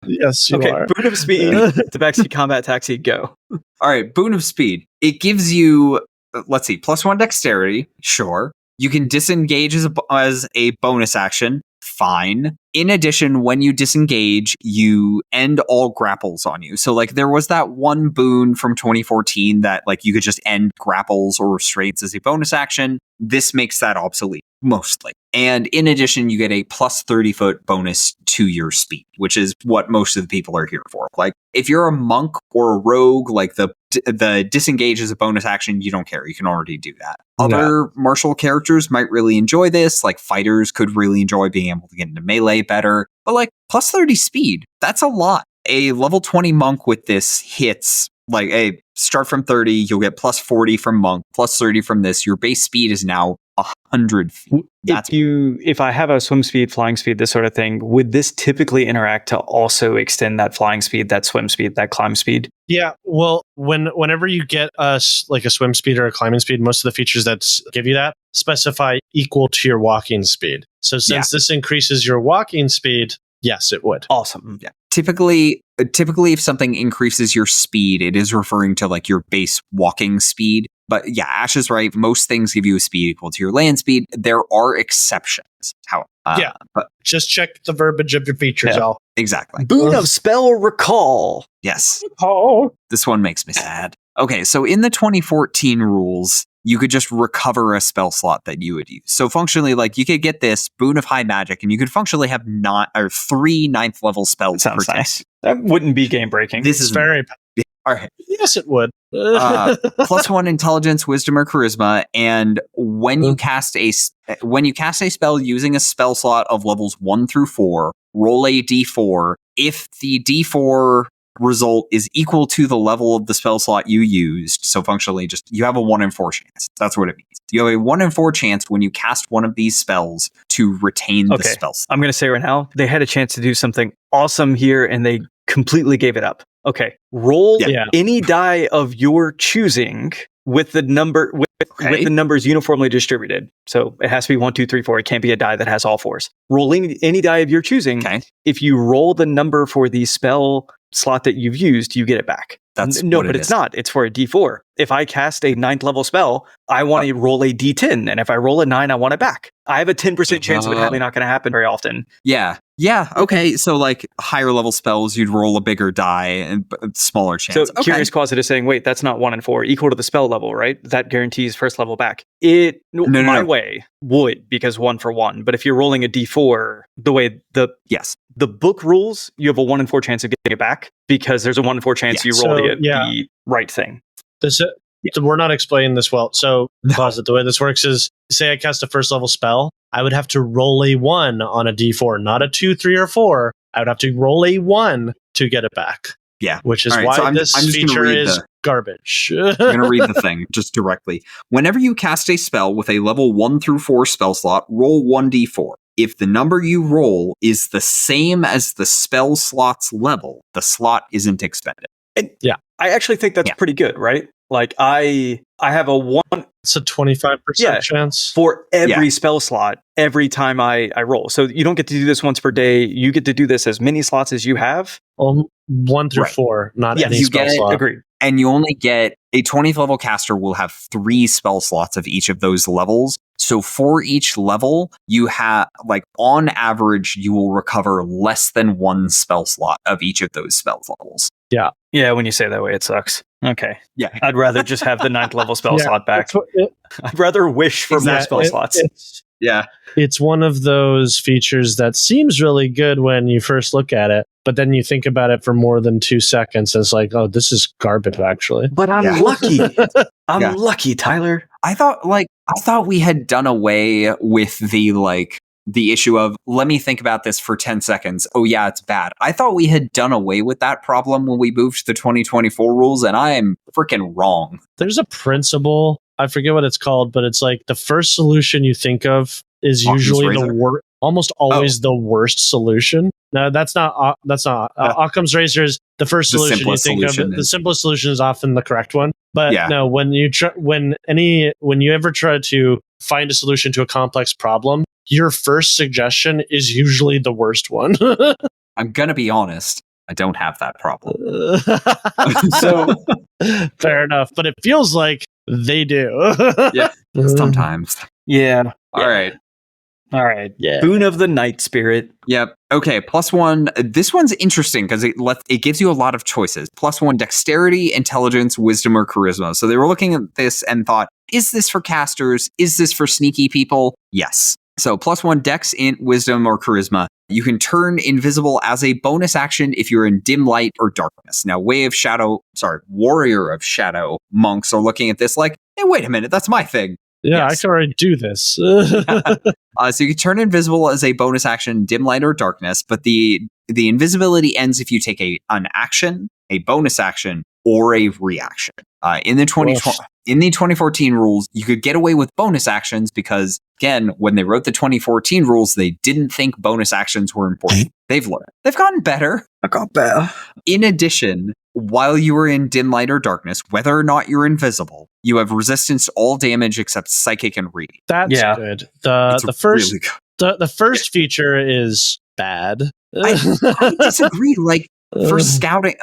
Yes, you are. Boon of Speed, Tabaxi Combat Taxi, go. All right, Boon of Speed. It gives you, let's see, +1 dexterity. Sure. You can disengage as a bonus action. Fine. In addition, when you disengage, you end all grapples on you. So, like, there was that one boon from 2014 that, like, you could just end grapples or restraints as a bonus action. This makes that obsolete, mostly. And in addition, you get a +30-foot bonus to your speed, which is what most of the people are here for. Like, if you're a monk or a rogue, like, the disengage as a bonus action, you don't care. You can already do that. Other martial characters might really enjoy this. Like, fighters could really enjoy being able to get into melee better. But, like, +30 speed, that's a lot. A level 20 monk with this hits, like, a start from 30, you'll get +40 from monk, +30 from this. Your base speed is now 100 feet. If I have a swim speed, flying speed, this sort of thing, would this typically interact to also extend that flying speed, that swim speed, that climb speed? Yeah, well, whenever you get like a swim speed or a climbing speed, most of the features that give you that specify equal to your walking speed. So since this increases your walking speed, yes, it would. Awesome. Yeah. Typically, if something increases your speed, it is referring to like your base walking speed. But yeah, Ash is right. Most things give you a speed equal to your land speed. There are exceptions. But just check the verbiage of your features, y'all. Exactly. Boon of Spell Recall. Yes. Oh, this one makes me sad. Okay, so in the 2014 rules, you could just recover a spell slot that you would use. So functionally, like, you could get this Boon of High Magic, and you could functionally have 3 9th level spells per nice. day. That wouldn't be game breaking. This is very. All right. Yes, it would. +1 intelligence, wisdom, or charisma, and when you cast a spell using a spell slot of levels 1 through 4, roll a d4. If the d4 result is equal to the level of the spell slot you used, so functionally, just you have a 1 in 4 chance. That's what it means. You have a 1 in 4 chance when you cast one of these spells to retain the spell slot. I'm going to say right now, they had a chance to do something awesome here, and they completely gave it up. Okay, roll any die of your choosing with the number with the numbers uniformly distributed. So it has to be 1, 2, 3, 4. It can't be a die that has all 4s. Roll any die of your choosing. Okay. If you roll the number for the spell slot that you've used, you get it back. It's not. It's for a D4. If I cast a 9th level spell, I want to roll a D10, and if I roll a 9, I want it back. I have a 10% chance of it probably not going to happen very often. Yeah. Okay. So like higher level spells, you'd roll a bigger die and smaller chance. So Curious Closet is saying, wait, that's not 1 in 4 equal to the spell level, right? That guarantees first level back. My way would, because 1 for 1. But if you're rolling a D4, the way the book rules, you have a 1 in 4 chance of getting it back because there's a 1 in 4 chance you roll the right thing. We're not explaining this well. So, Closet, the way this works is, say I cast a first level spell, I would have to roll a 1 on a D4, not a 2, 3, or 4. I would have to roll a 1 to get it back. Yeah. Which is why this feature is garbage. I'm going to read the thing just directly. Whenever you cast a spell with a level 1 through 4 spell slot, roll 1d4. If the number you roll is the same as the spell slot's level, the slot isn't expended. I actually think that's pretty good, right? Like I have a 1. It's a 25% chance for every spell slot every time I roll. So you don't get to do this once per day. You get to do this as many slots as you have. 1 through 4, not any spell slot. Agreed. And you only get a 20th level caster will have 3 spell slots of each of those levels. So for each level, you have, like, on average, you will recover less than 1 spell slot of each of those spell levels. Yeah. Yeah, when you say it that way, it sucks. Okay. Yeah. I'd rather just have the 9th level spell slot back. I'd rather wish for more spell slots. Yeah. It's one of those features that seems really good when you first look at it, but then you think about it for more than 2 seconds. And it's like, oh, this is garbage, actually. But I'm lucky. I'm lucky, Tyler. I thought we had done away with the issue of, let me think about this for 10 seconds. Oh yeah, it's bad. I thought we had done away with that problem when we moved to the 2024 rules, and I am freaking wrong. There's a principle, I forget what it's called, but it's like the first solution you think of is usually almost always the worst solution. No, that's not Occam's razor is the first solution you think of. The simplest solution is often the correct one. But no, when you ever try to find a solution to a complex problem, your first suggestion is usually the worst one. I'm gonna be honest, I don't have that problem. So fair enough, but it feels like they do. Yeah, sometimes. Yeah. All right. Yeah. Boon of the Night Spirit. Yep. Okay. +1. This one's interesting because it gives you a lot of choices. +1 dexterity, intelligence, wisdom, or charisma. So they were looking at this and thought, is this for casters? Is this for sneaky people? Yes. So +1 dex, int, wisdom, or charisma. You can turn invisible as a bonus action if you're in dim light or darkness. Now, Warrior of Shadow monks are looking at this like, hey, wait a minute, that's my thing. Yeah, yes. I can already do this. So you can turn invisible as a bonus action, dim light or darkness, but the invisibility ends if you take an action, a bonus action, or a reaction. In the 2014 rules, you could get away with bonus actions because, again, when they wrote the 2014 rules, they didn't think bonus actions were important. They've learned. They've gotten better. I got better. In addition, while you are in dim light or darkness, whether or not you're invisible, you have resistance to all damage except psychic and reading. That's good. The first feature is bad. I disagree. For scouting,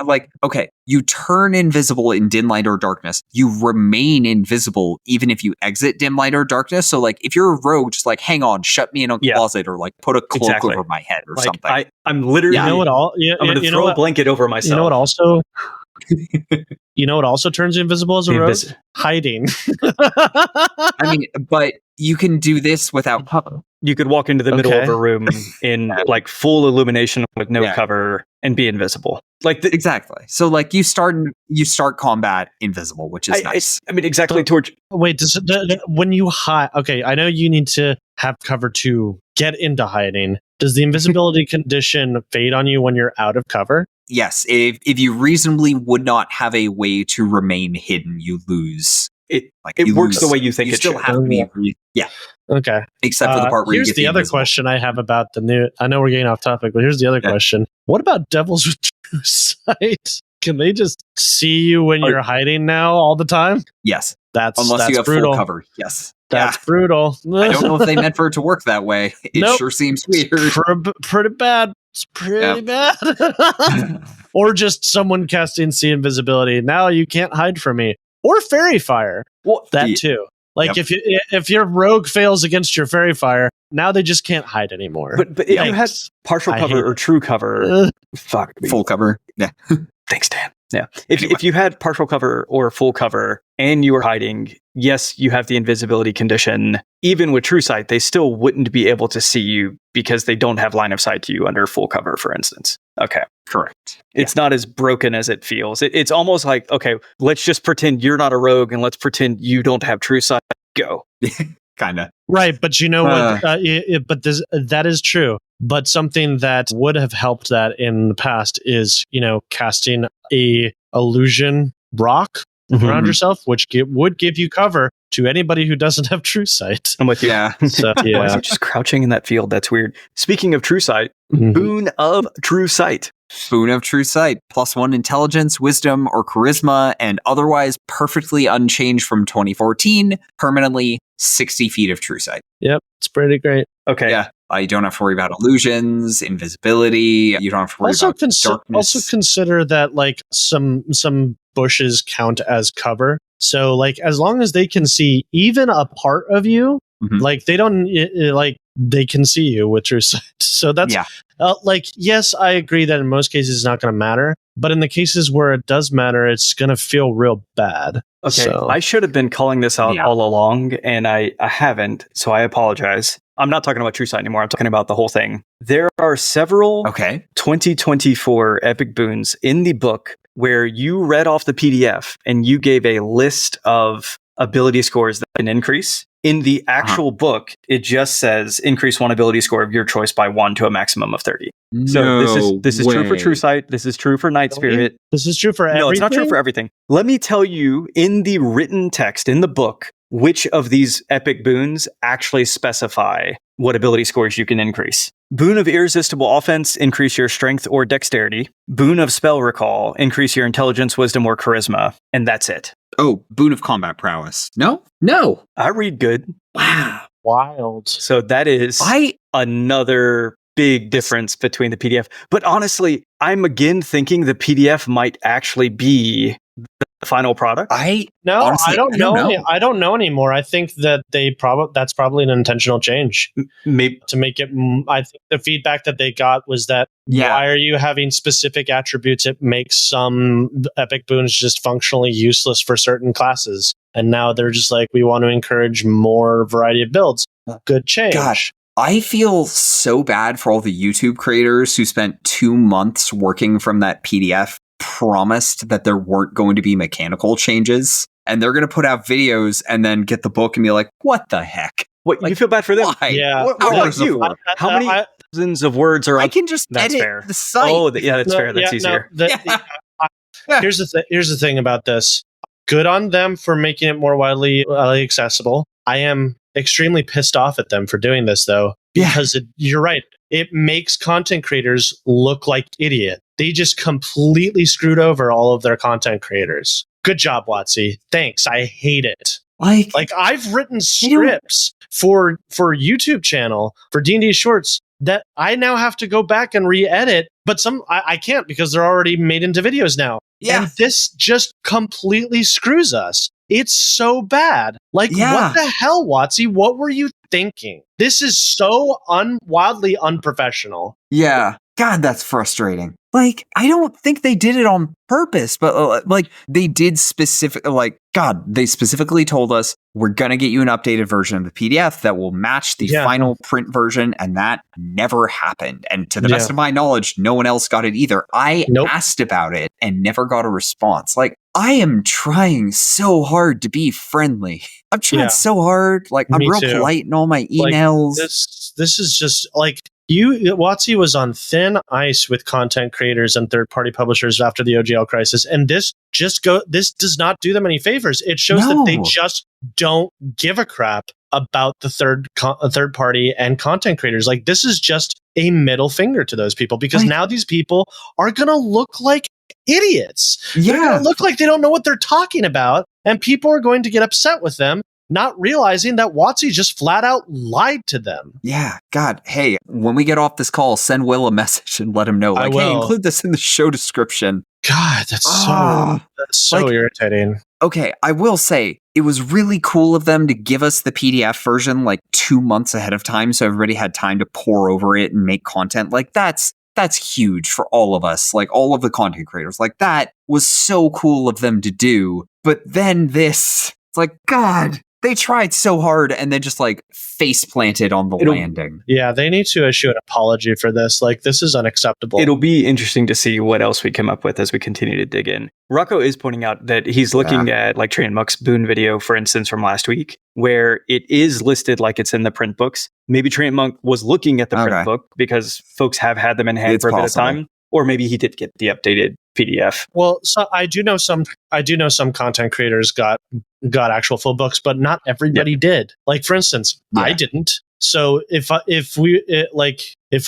okay, you turn invisible in dim light or darkness. You remain invisible even if you exit dim light or darkness. So, if you're a rogue, just hang on, shut me in a closet, or put a cloak over my head or something. I'm literally. I'm going to throw a blanket over myself. You know what also? You know what also turns you invisible as a rogue? Hiding. I mean, but you can do this without cover. You could walk into the middle of a room in full illumination with no cover and be invisible. Exactly. So you start combat invisible, which is nice. I mean, exactly. Wait, when you hide, okay, I know you need to have cover to get into hiding. Does the invisibility condition fade on you when you're out of cover? Yes. If you reasonably would not have a way to remain hidden, you lose. It works the way you think it still should. Have to be. Yeah. Okay. Except for the part where you get the other question I have about the new. I know we're getting off topic, but here's the other question. What about devils with true sight? Can they just see you when you're hiding now all the time? Yes. Unless you have brutal. Full cover. Yes. That's brutal. I don't know if they meant for it to work that way. It sure seems weird. Pretty bad. It's pretty bad. Or just someone casting see invisibility. Now you can't hide from me. Or fairy fire. Well, that too. If your rogue fails against your fairy fire, now they just can't hide anymore. But if you had partial cover or true cover, full cover. Yeah. Thanks, Dan. Yeah. If you had partial cover or full cover and you were hiding, yes, you have the invisibility condition. Even with true sight, they still wouldn't be able to see you because they don't have line of sight to you under full cover, for instance. Okay. Correct. It's not as broken as it feels. It's almost like, okay, let's just pretend you're not a rogue and let's pretend you don't have true sight. Go. Kind of. Right. But you know what? That is true. But something that would have helped that in the past is, casting a illusion rock around yourself, which would give you cover to anybody who doesn't have true sight. I'm with you. Yeah. So, Why is he just crouching in that field? That's weird. Speaking of true sight, Boon of True Sight. Boon of True Sight. +1 intelligence, wisdom, or charisma, and otherwise perfectly unchanged from 2014, permanently 60 feet of true sight. Yep. It's pretty great. Okay. Yeah. You don't have to worry about illusions, invisibility. You don't have to worry about darkness. Also consider that some bushes count as cover. So as long as they can see even a part of you, they don't they can see you with true sight. So that's yes, I agree that in most cases it's not going to matter, but in the cases where it does matter, it's going to feel real bad. Okay, so I should have been calling this out all along, and I haven't, so I apologize. I'm not talking about TrueSight anymore. I'm talking about the whole thing. There are several 2024 Epic Boons in the book where you read off the PDF and you gave a list of ability scores that can increase. In the actual book, it just says increase one ability score of your choice by 1 to a maximum of 30. So this is true for TrueSight. This is true for Night Spirit. This is true for everything? No, it's not true for everything. Let me tell you in the written text in the book which of these epic boons actually specify what ability scores you can increase. Boon of Irresistible Offense, increase your strength or dexterity. Boon of Spell Recall, increase your intelligence, wisdom, or charisma. And that's it. Oh, Boon of Combat Prowess. No. I read good. Wow. Wild. So that is another big difference between the PDF. But honestly, I'm again thinking the PDF might actually be the final product. Honestly, I don't know. I don't know anymore. I think that that's probably an intentional change. Maybe to make it. I think the feedback that they got was that why are you having specific attributes? It makes some epic boons just functionally useless for certain classes. And now they're just like, we want to encourage more variety of builds. Good change. Gosh, I feel so bad for all the YouTube creators who spent 2 months working from that PDF, promised that there weren't going to be mechanical changes, and they're going to put out videos and then get the book and be like, what the heck? What, you feel bad for them? Why? Yeah. What about you? How many thousands of words are I can just that's edit fair. the site. Oh, that's fair. That's easier. Here's the thing about this. Good on them for making it more widely accessible. I am extremely pissed off at them for doing this, though, because you're right. It makes content creators look like idiot. They just completely screwed over all of their content creators. Good job, WotC. Thanks. I hate it. Like I've written scripts for YouTube channel for D&D Shorts that I now have to go back and re-edit, but some I can't because they're already made into videos now. Yeah. And this just completely screws us. It's so bad. Like, what the hell, WotC? What were you thinking? This is so wildly unprofessional. Yeah. God, that's frustrating. Like, I don't think they did it on purpose, but they did they specifically told us, we're going to get you an updated version of the PDF that will match the final print version. And that never happened. And to the best of my knowledge, no one else got it either. I asked about it and never got a response. Like, I am trying so hard to be friendly. I'm trying so hard. Like, I'm real polite in all my emails. Like, this is just like, WotC was on thin ice with content creators and third-party publishers after the OGL crisis, and this does not do them any favors. It shows that they just don't give a crap about the third party and content creators. Like, this is just a middle finger to those people, because now these people are gonna look like idiots. They're gonna look like they don't know what they're talking about, and people are going to get upset with them, not realizing that WotC just flat out lied to them. Yeah, God, hey, when we get off this call, send Will a message and let him know. Like, hey, include this in the show description. God, that's so irritating. Okay, I will say, it was really cool of them to give us the PDF version like 2 months ahead of time, so everybody had time to pore over it and make content. Like, that's huge for all of us, like all of the content creators. Like, that was so cool of them to do. But then it's like, God, they tried so hard and then just like face planted on the landing. Yeah, they need to issue an apology for this. Like, this is unacceptable. It'll be interesting to see what else we come up with as we continue to dig in. Rocco is pointing out that he's looking at like Train Muck's Boon video, for instance, from last week, where it is listed like it's in the print books. Maybe Train Muck was looking at the print book because folks have had them in hand for a bit of time. Or maybe he did get the updated PDF. Well, so I do know some content creators got actual full books, but not everybody did. Like, for instance, I didn't. So if we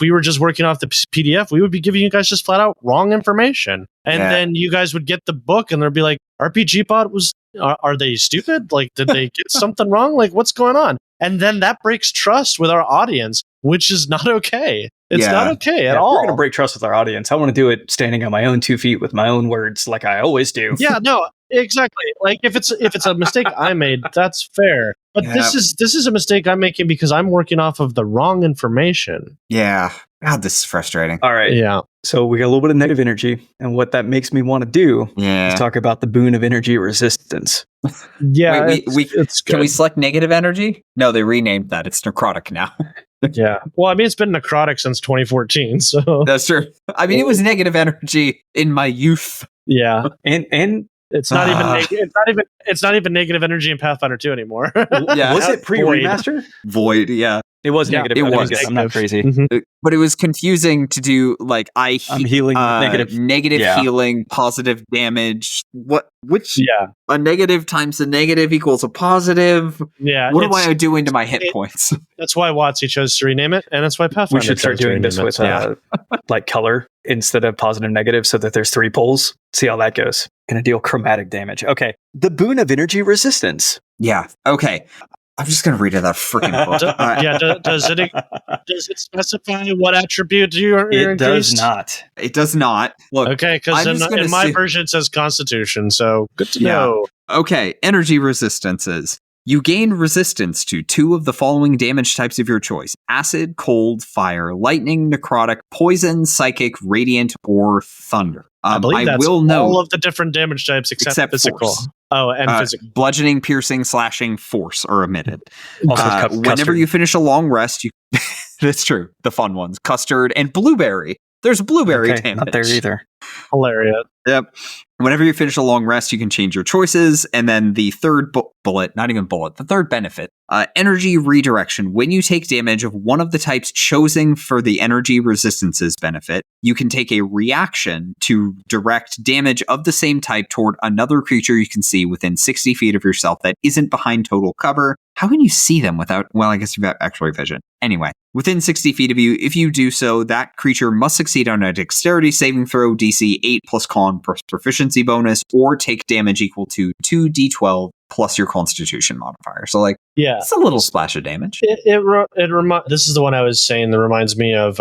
were just working off the PDF, we would be giving you guys just flat out wrong information, and then you guys would get the book, and they'd be like, RPGBot was. Are they stupid? Like, did they get something wrong? Like, what's going on? And then that breaks trust with our audience, which is not okay. It's not okay at all. We're going to break trust with our audience. I want to do it standing on my own 2 feet with my own words like I always do. Yeah, no. Exactly. Like if it's a mistake I made, that's fair. But this is a mistake I'm making because I'm working off of the wrong information. Yeah. God, this is frustrating. All right. Yeah. So we got a little bit of negative energy, and what that makes me want to do is talk about the boon of energy resistance. Yeah. Wait, it's can we good. select negative energy? No, they renamed that. It's necrotic now. Yeah. Well, I mean, it's been necrotic since 2014, so That's true. I mean, it was negative energy in my youth. yeah. And It's not even it's not even negative energy in Pathfinder 2 anymore. Yeah. was it pre-remaster? Void, yeah. It was Yeah, negative. it Okay, was. good. I'm not crazy. Mhm. But it was confusing to do like I'm healing negative. negative Yeah. healing, positive damage. Which Yeah. a negative times a negative equals a positive. Yeah. What am I doing to my hit points? That's why WotC chose to rename it, and that's why Pathfinder We should start chose to doing this rename with it. like color instead of positive negative so that there's 3 poles. See how that goes. Gonna deal chromatic damage. Okay. The boon of energy resistance. Yeah. Okay. I'm just gonna read it that freaking book. Does it specify what attribute you're It does increased? not. It does not. Look. Okay, because I'm just gonna in my say- version it says Constitution, so good to Yeah. know. Okay, energy resistances. You gain resistance to 2 of the following damage types of your choice: acid, cold, fire, lightning, necrotic, poison, psychic, radiant, or thunder. I believe that's will note all of the different damage types except physical. force. Oh, and physical. Bludgeoning, piercing, slashing, force are omitted. Also, Whenever custard. you finish a long rest, you that's true. The fun ones: custard and blueberry. There's blueberry Okay, damage. not there either. Hilarious. Yep. Whenever you finish a long rest, you can change your choices. And then the third bullet, not even bullet, the third benefit, energy redirection. When you take damage of one of the types chosen for the energy resistances benefit, you can take a reaction to direct damage of the same type toward another creature you can see within 60 feet of yourself that isn't behind total cover. How can you see them without, well, I guess you've got X-ray vision. Anyway, within 60 feet of you, if you do so, that creature must succeed on a dexterity saving throw, DC 8 plus con plus proficiency bonus, or take damage equal to 2d12 plus your constitution modifier. So, like, Yeah. it's a little splash of damage. This is the one I was saying that reminds me of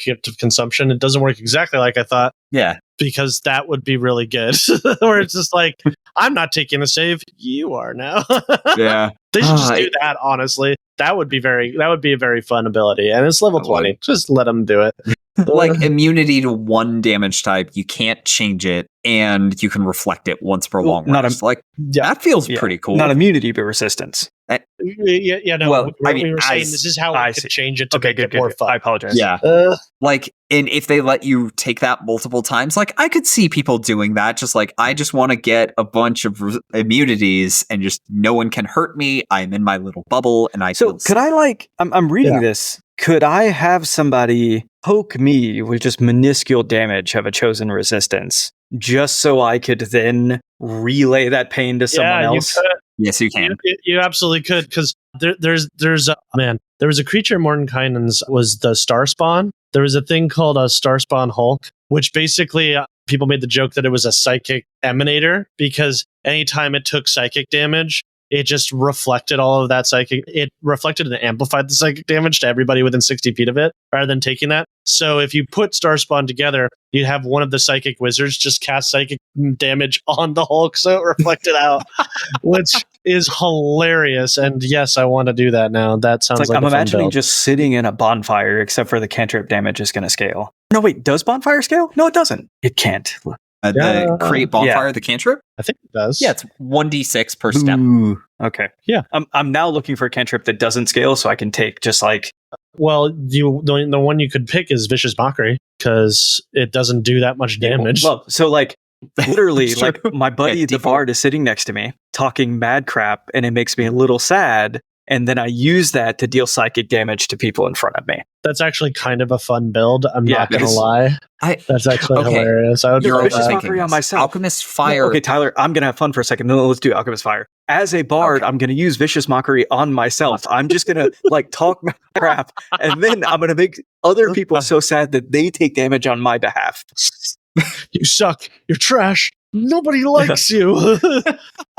gift of consumption. It doesn't work exactly like I thought, Yeah. because that would be really good. Where it's just like, I'm not taking a save, you are now. Yeah. They should just do that, honestly. That would be a very fun ability. And it's level 20. Just let them do it. Like immunity to one damage type, you can't change it, and you can reflect it once per long rest. That feels pretty cool. Not immunity, but resistance. No. Well, I we mean, were saying this is how I we see. could change it to Okay, make good, it more good. fun. I apologize. Yeah. And if they let you take that multiple times, like, I could see people doing that. Just like, I just want to get a bunch of immunities and just no one can hurt me. I'm in my little bubble and I So feel could I I'm reading this. Could I have somebody poke me with just minuscule damage of a chosen resistance just so I could then relay that pain to someone else? Yes, you can. You absolutely could, because there was a creature in Mordenkainen's was the Star Spawn. There was a thing called a Star Spawn Hulk, which basically people made the joke that it was a psychic emanator, because anytime it took psychic damage, it just reflected all of that psychic. It reflected and amplified the psychic damage to everybody within 60 feet of it, rather than taking that. So if you put Star Spawn together, you'd have one of the psychic wizards just cast psychic damage on the Hulk, so it reflected out, which is hilarious. And yes, I want to do that now. That sounds like I'm a fun imagining build. just sitting in a bonfire, except for the cantrip damage is going to scale. No, wait, does bonfire scale? No, it doesn't. It can't. The create bonfire, the cantrip? I think it does. Yeah, it's 1d6 per step. Ooh, okay. Yeah. I'm now looking for a cantrip that doesn't scale, so I can take just like... Well, the one you could pick is Vicious Mockery, because it doesn't do that much damage. Well, so like literally, It's like true. my buddy Yeah, the D4. bard is sitting next to me talking mad crap, and it makes me a little sad. And then I use that to deal psychic damage to people in front of me. That's actually kind of a fun build. I'm Yeah, not going to because lie. That's actually Okay. hilarious. I would You're love Vicious that. Mockery on myself. Alchemist Fire. Okay, Tyler, I'm going to have fun for a second. No, let's do Alchemist Fire. As a bard, I'm going to use Vicious Mockery on myself. I'm just going to like talk crap, and then I'm going to make other people so sad that they take damage on my behalf. You suck. You're trash. Nobody likes you.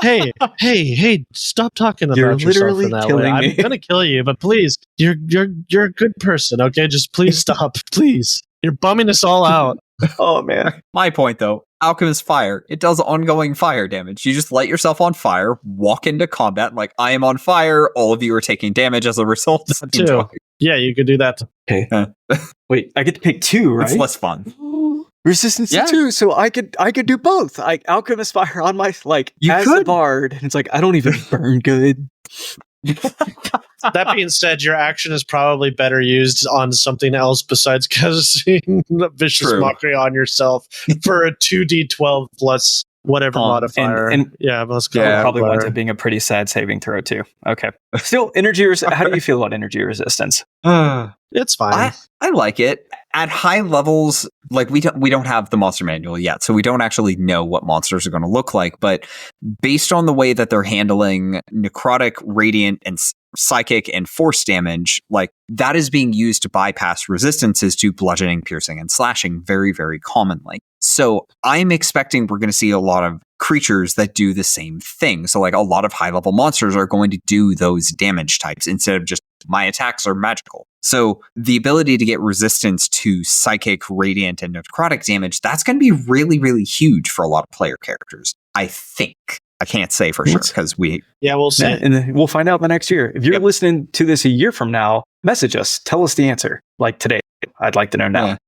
hey, stop talking about You're yourself literally in that way. killing I'm me. going to kill you, but please, you're a good person, okay? Just please stop. Please. You're bumming us all out. Oh, man. My point, though, Alchemist Fire. It does ongoing fire damage. You just light yourself on fire, walk into combat like, I am on fire. All of you are taking damage as a result. Too. Yeah, you could do that. Okay. Wait, I get to pick 2, right? It's less fun. Resistance to 2, so I could do both. I Alchemist Fire on my as a bard, and it's like I don't even burn good. That being said, your action is probably better used on something else besides casting Vicious Mockery on yourself for a 2d12 plus whatever modifier. And let's go. Probably winds up being a pretty sad saving throw too. Okay. Still, energy. How do you feel about energy resistance? It's fine. I like it. At high levels, like we don't have the monster manual yet, so we don't actually know what monsters are going to look like. But based on the way that they're handling necrotic, radiant, and psychic and force damage, like that is being used to bypass resistances to bludgeoning, piercing, and slashing very, very commonly. So I'm expecting we're going to see a lot of creatures that do the same thing. So like a lot of high level monsters are going to do those damage types instead of just my attacks are magical. So the ability to get resistance to psychic, radiant, and necrotic damage, that's going to be really, really huge for a lot of player characters. I think. I can't say for sure because we'll see. And we'll find out the next year. If you're listening to this a year from now, message us. Tell us the answer. Like today. I'd like to know now.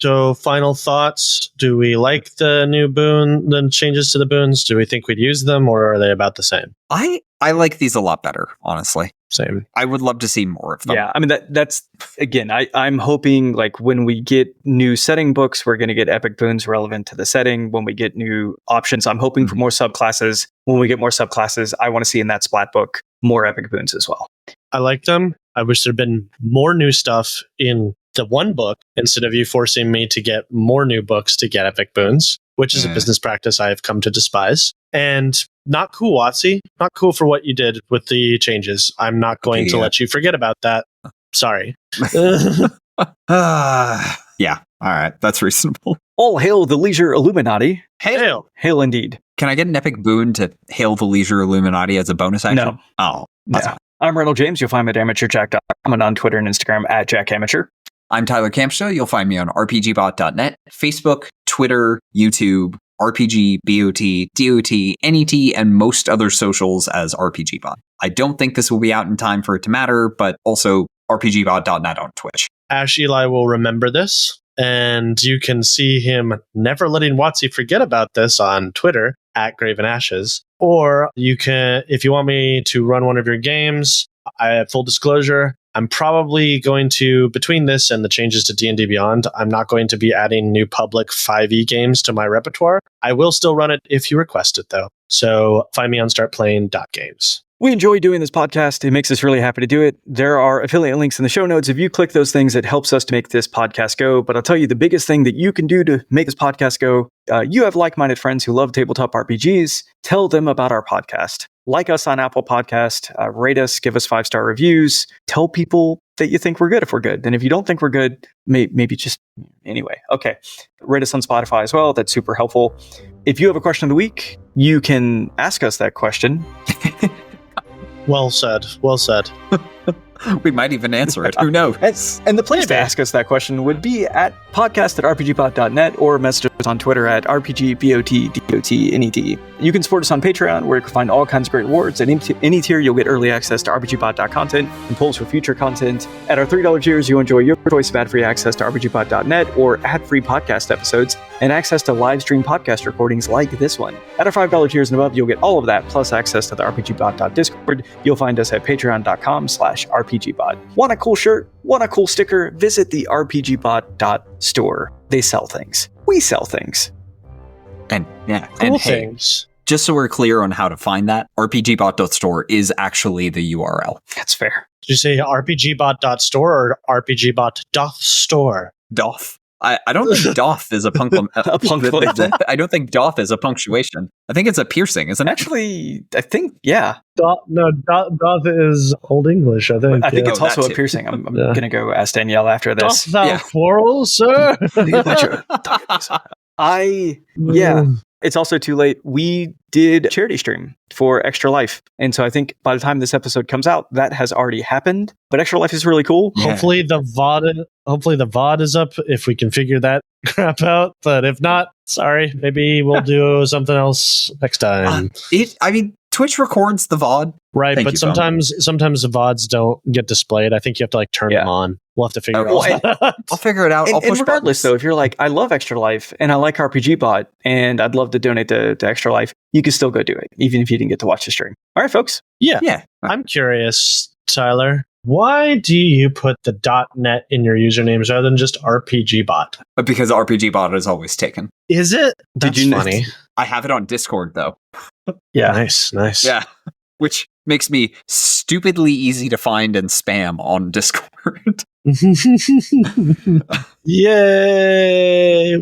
So, final thoughts. Do we like the new boon, the changes to the boons? Do we think we'd use them, or are they about the same? I like these a lot better, honestly. Same. I would love to see more of them. Yeah, I mean, that's, again, I'm hoping, like, when we get new setting books, we're going to get epic boons relevant to the setting. When we get new options, I'm hoping for more subclasses. When we get more subclasses, I want to see in that splat book more epic boons as well. I like them. I wish there'd been more new stuff in the one book instead of you forcing me to get more new books to get epic boons, which is a business practice I have come to despise. And not cool, WotC. Not cool for what you did with the changes. I'm not going to let you forget about that. Sorry. Yeah. All right. That's reasonable. All hail the Leisure Illuminati. Hail. Hail indeed. Can I get an epic boon to hail the Leisure Illuminati as a bonus action? No. Oh, that's fine. I'm Randall James. You'll find me at amateurjack.com and on Twitter and Instagram at jackamateur. I'm Tyler Campshaw. You'll find me on RPGBOT.net, Facebook, Twitter, YouTube, RPGBOT.dot, NET, and most other socials as RPGBot. I don't think this will be out in time for it to matter, but also RPGBOT.net on Twitch. Ash Eli will remember this, and you can see him never letting WotC forget about this on Twitter at Graven Ashes. Or you can, if you want me to run one of your games, I have full disclosure. I'm probably going to, between this and the changes to D&D Beyond, I'm not going to be adding new public 5e games to my repertoire. I will still run it if you request it, though. So find me on startplaying.games. We enjoy doing this podcast. It makes us really happy to do it. There are affiliate links in the show notes. If you click those things, it helps us to make this podcast go. But I'll tell you the biggest thing that you can do to make this podcast go, you have like-minded friends who love tabletop RPGs. Tell them about our podcast. Like us on Apple Podcast, rate us, give us 5-star reviews. Tell people that you think we're good if we're good. And if you don't think we're good, maybe just anyway. Okay. Rate us on Spotify as well. That's super helpful. If you have a question of the week, you can ask us that question. Well said. Well said. We might even answer it. Who knows? And the place to ask us that question would be at podcast@rpgbot.net or message us on Twitter at RPGBOT.net. You can support us on Patreon, where you can find all kinds of great rewards. At any tier, you'll get early access to RPGBot content and polls for future content. At our $3 tiers, you'll enjoy your choice of ad-free access to RPGBot.net or ad-free podcast episodes and access to live stream podcast recordings like this one. At our $5 tiers and above, you'll get all of that, plus access to the RPGBot.Discord. You'll find us at patreon.com/RPGBot. Want a cool shirt? Want a cool sticker? Visit the RPGBot.store. They sell things. We sell things. And Cool things. Just so we're clear on how to find that, RPGBot.store is actually the URL. That's fair. Did you say RPGBot.store or RPGBot.store? Doth. I don't think doth is a punctuation. I don't think doth is a punctuation. I think it's a piercing, isn't it? Actually, I think, yeah. Doth is Old English, I think. I think it's also a piercing. I'm going to go ask Danielle after this. Doth thou quarrel, sir? It's also too late. We did a charity stream for Extra Life. And so I think by the time this episode comes out, that has already happened. But Extra Life is really cool. Yeah. Hopefully the VOD is up if we can figure that crap out. But if not, sorry, maybe we'll do something else next time. Twitch records the VOD. Right, Thank but you, sometimes the VODs don't get displayed. I think you have to like turn them on. We'll have to figure it out. I'll figure it out. And, I'll push regardless, buttons. though, if you're like, I love Extra Life and I like RPGBot and I'd love to donate to Extra Life, you can still go do it, even if you didn't get to watch the stream. All right, folks. Yeah. I'm curious, Tyler. Why do you put the .net in your usernames rather than just RPGBot? Because RPGBot is always taken. Is it? That's Did you funny. I have it on Discord, though. Yeah. Nice. Yeah. Which makes me stupidly easy to find and spam on Discord. Yay!